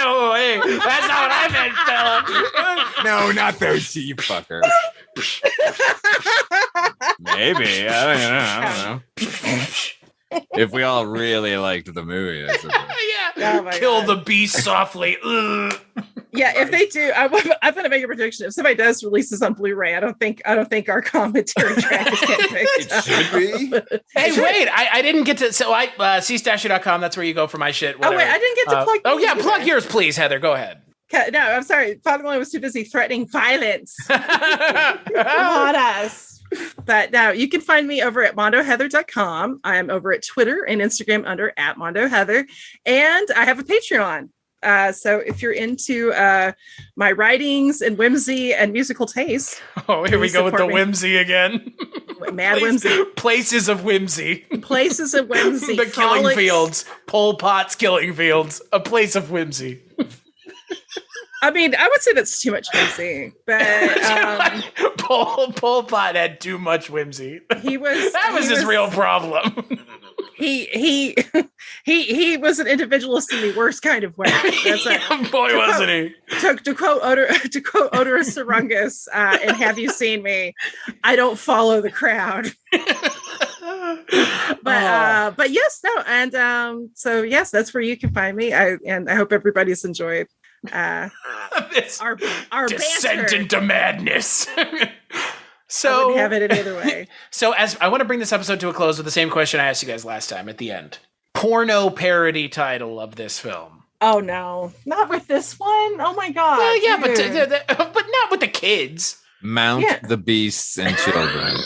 Oh, hey, that's not what I meant, fella. No, not those teeth, fucker. Maybe I don't know. If we all really liked the movie, that's kill the beast softly. Ugh. Yeah, if they do, I'm going to make a prediction. If somebody does release this on Blu-ray, I don't think our commentary track is getting picked up. It should be. Hey, wait, I didn't get to. So cstasher.com. That's where you go for my shit. Whatever. Oh wait, I didn't get to plug. Oh yeah, plug yours, please, Heather. Go ahead. No, I'm sorry. Father Malone was too busy threatening violence on us. But now you can find me over at mondoheather.com. I am over at Twitter and Instagram under @mondoheather, and I have a Patreon. So if you're into my writings and whimsy and musical taste. Oh, here we go with the whimsy again. Mad whimsy. Places of whimsy. Places of whimsy. The killing fields. Pol Pot's killing fields. A place of whimsy. I mean, I would say that's too much whimsy, but Pol Pot had too much whimsy. That was his real problem. He was an individualist in the worst kind of way. That's Boy, wasn't he? To quote Odorous Sarungus in Have You Seen Me? I don't follow the crowd. But yes, no, and so yes, that's where you can find me. I hope everybody's enjoyed our descent banter. into madness. So I wouldn't have it any other way. So as I want to bring this episode to a close with the same question I asked you guys last time at the end. Porno parody title of this film. Oh no, not with this one. Oh my god. Well, yeah, but not with the kids. Mount the beasts and children.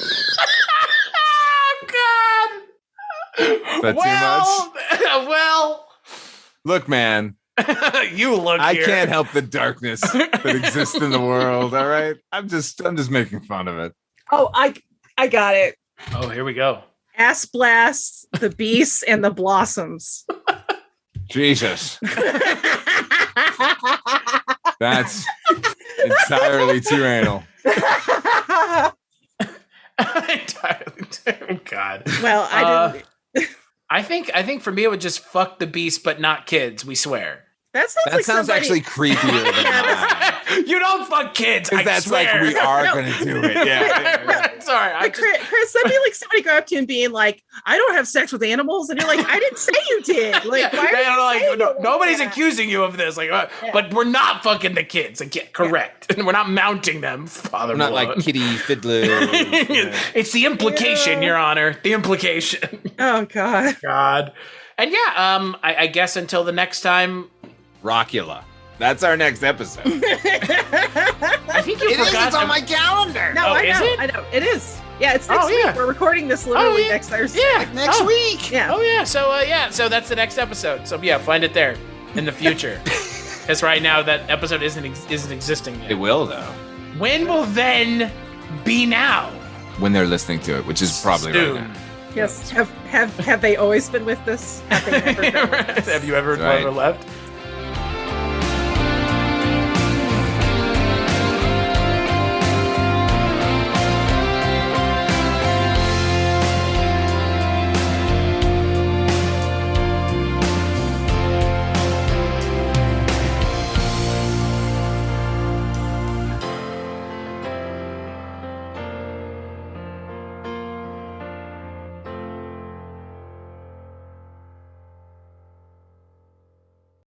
Oh God. Is that too much? Well. Look, man. You look. I here. can't help the darkness that exists in the world. All right, I'm just making fun of it. Oh, I got it. Oh, here we go. Ass Blast, the Beasts, and the Blossoms. Jesus, that's entirely too anal. Entirely. Oh God. Well, I didn't. I think for me it would just fuck the beast, but not kids. We swear. That sounds actually creepier than that. You don't fuck kids. I that's swear. like we are going to do it. Yeah. Sorry, Chris, that'd be like somebody go up to you and being like, "I don't have sex with animals," and you're like, "I didn't say you did." Like, why are you saying nobody's that? accusing you of this. Like, but we're not fucking the kids. Like, correct. And we're not mounting them. Father, I'm not like Kitty Fiddler. It's the implication, Your Honor. The implication. Oh God. And I guess until the next time. Rockula. That's our next episode. I think you forgot. It's on my calendar. No, I know. It is. Yeah, it's next week. We're recording this literally next Thursday. Yeah, like next week. Yeah. Oh yeah. So that's the next episode. So find it there in the future. Because right now that episode isn't existing yet. It will though. When will then be now? When they're listening to it, which is probably Soon. right now. Yes. Have they always been with us? Have they never been with us? Have you ever left?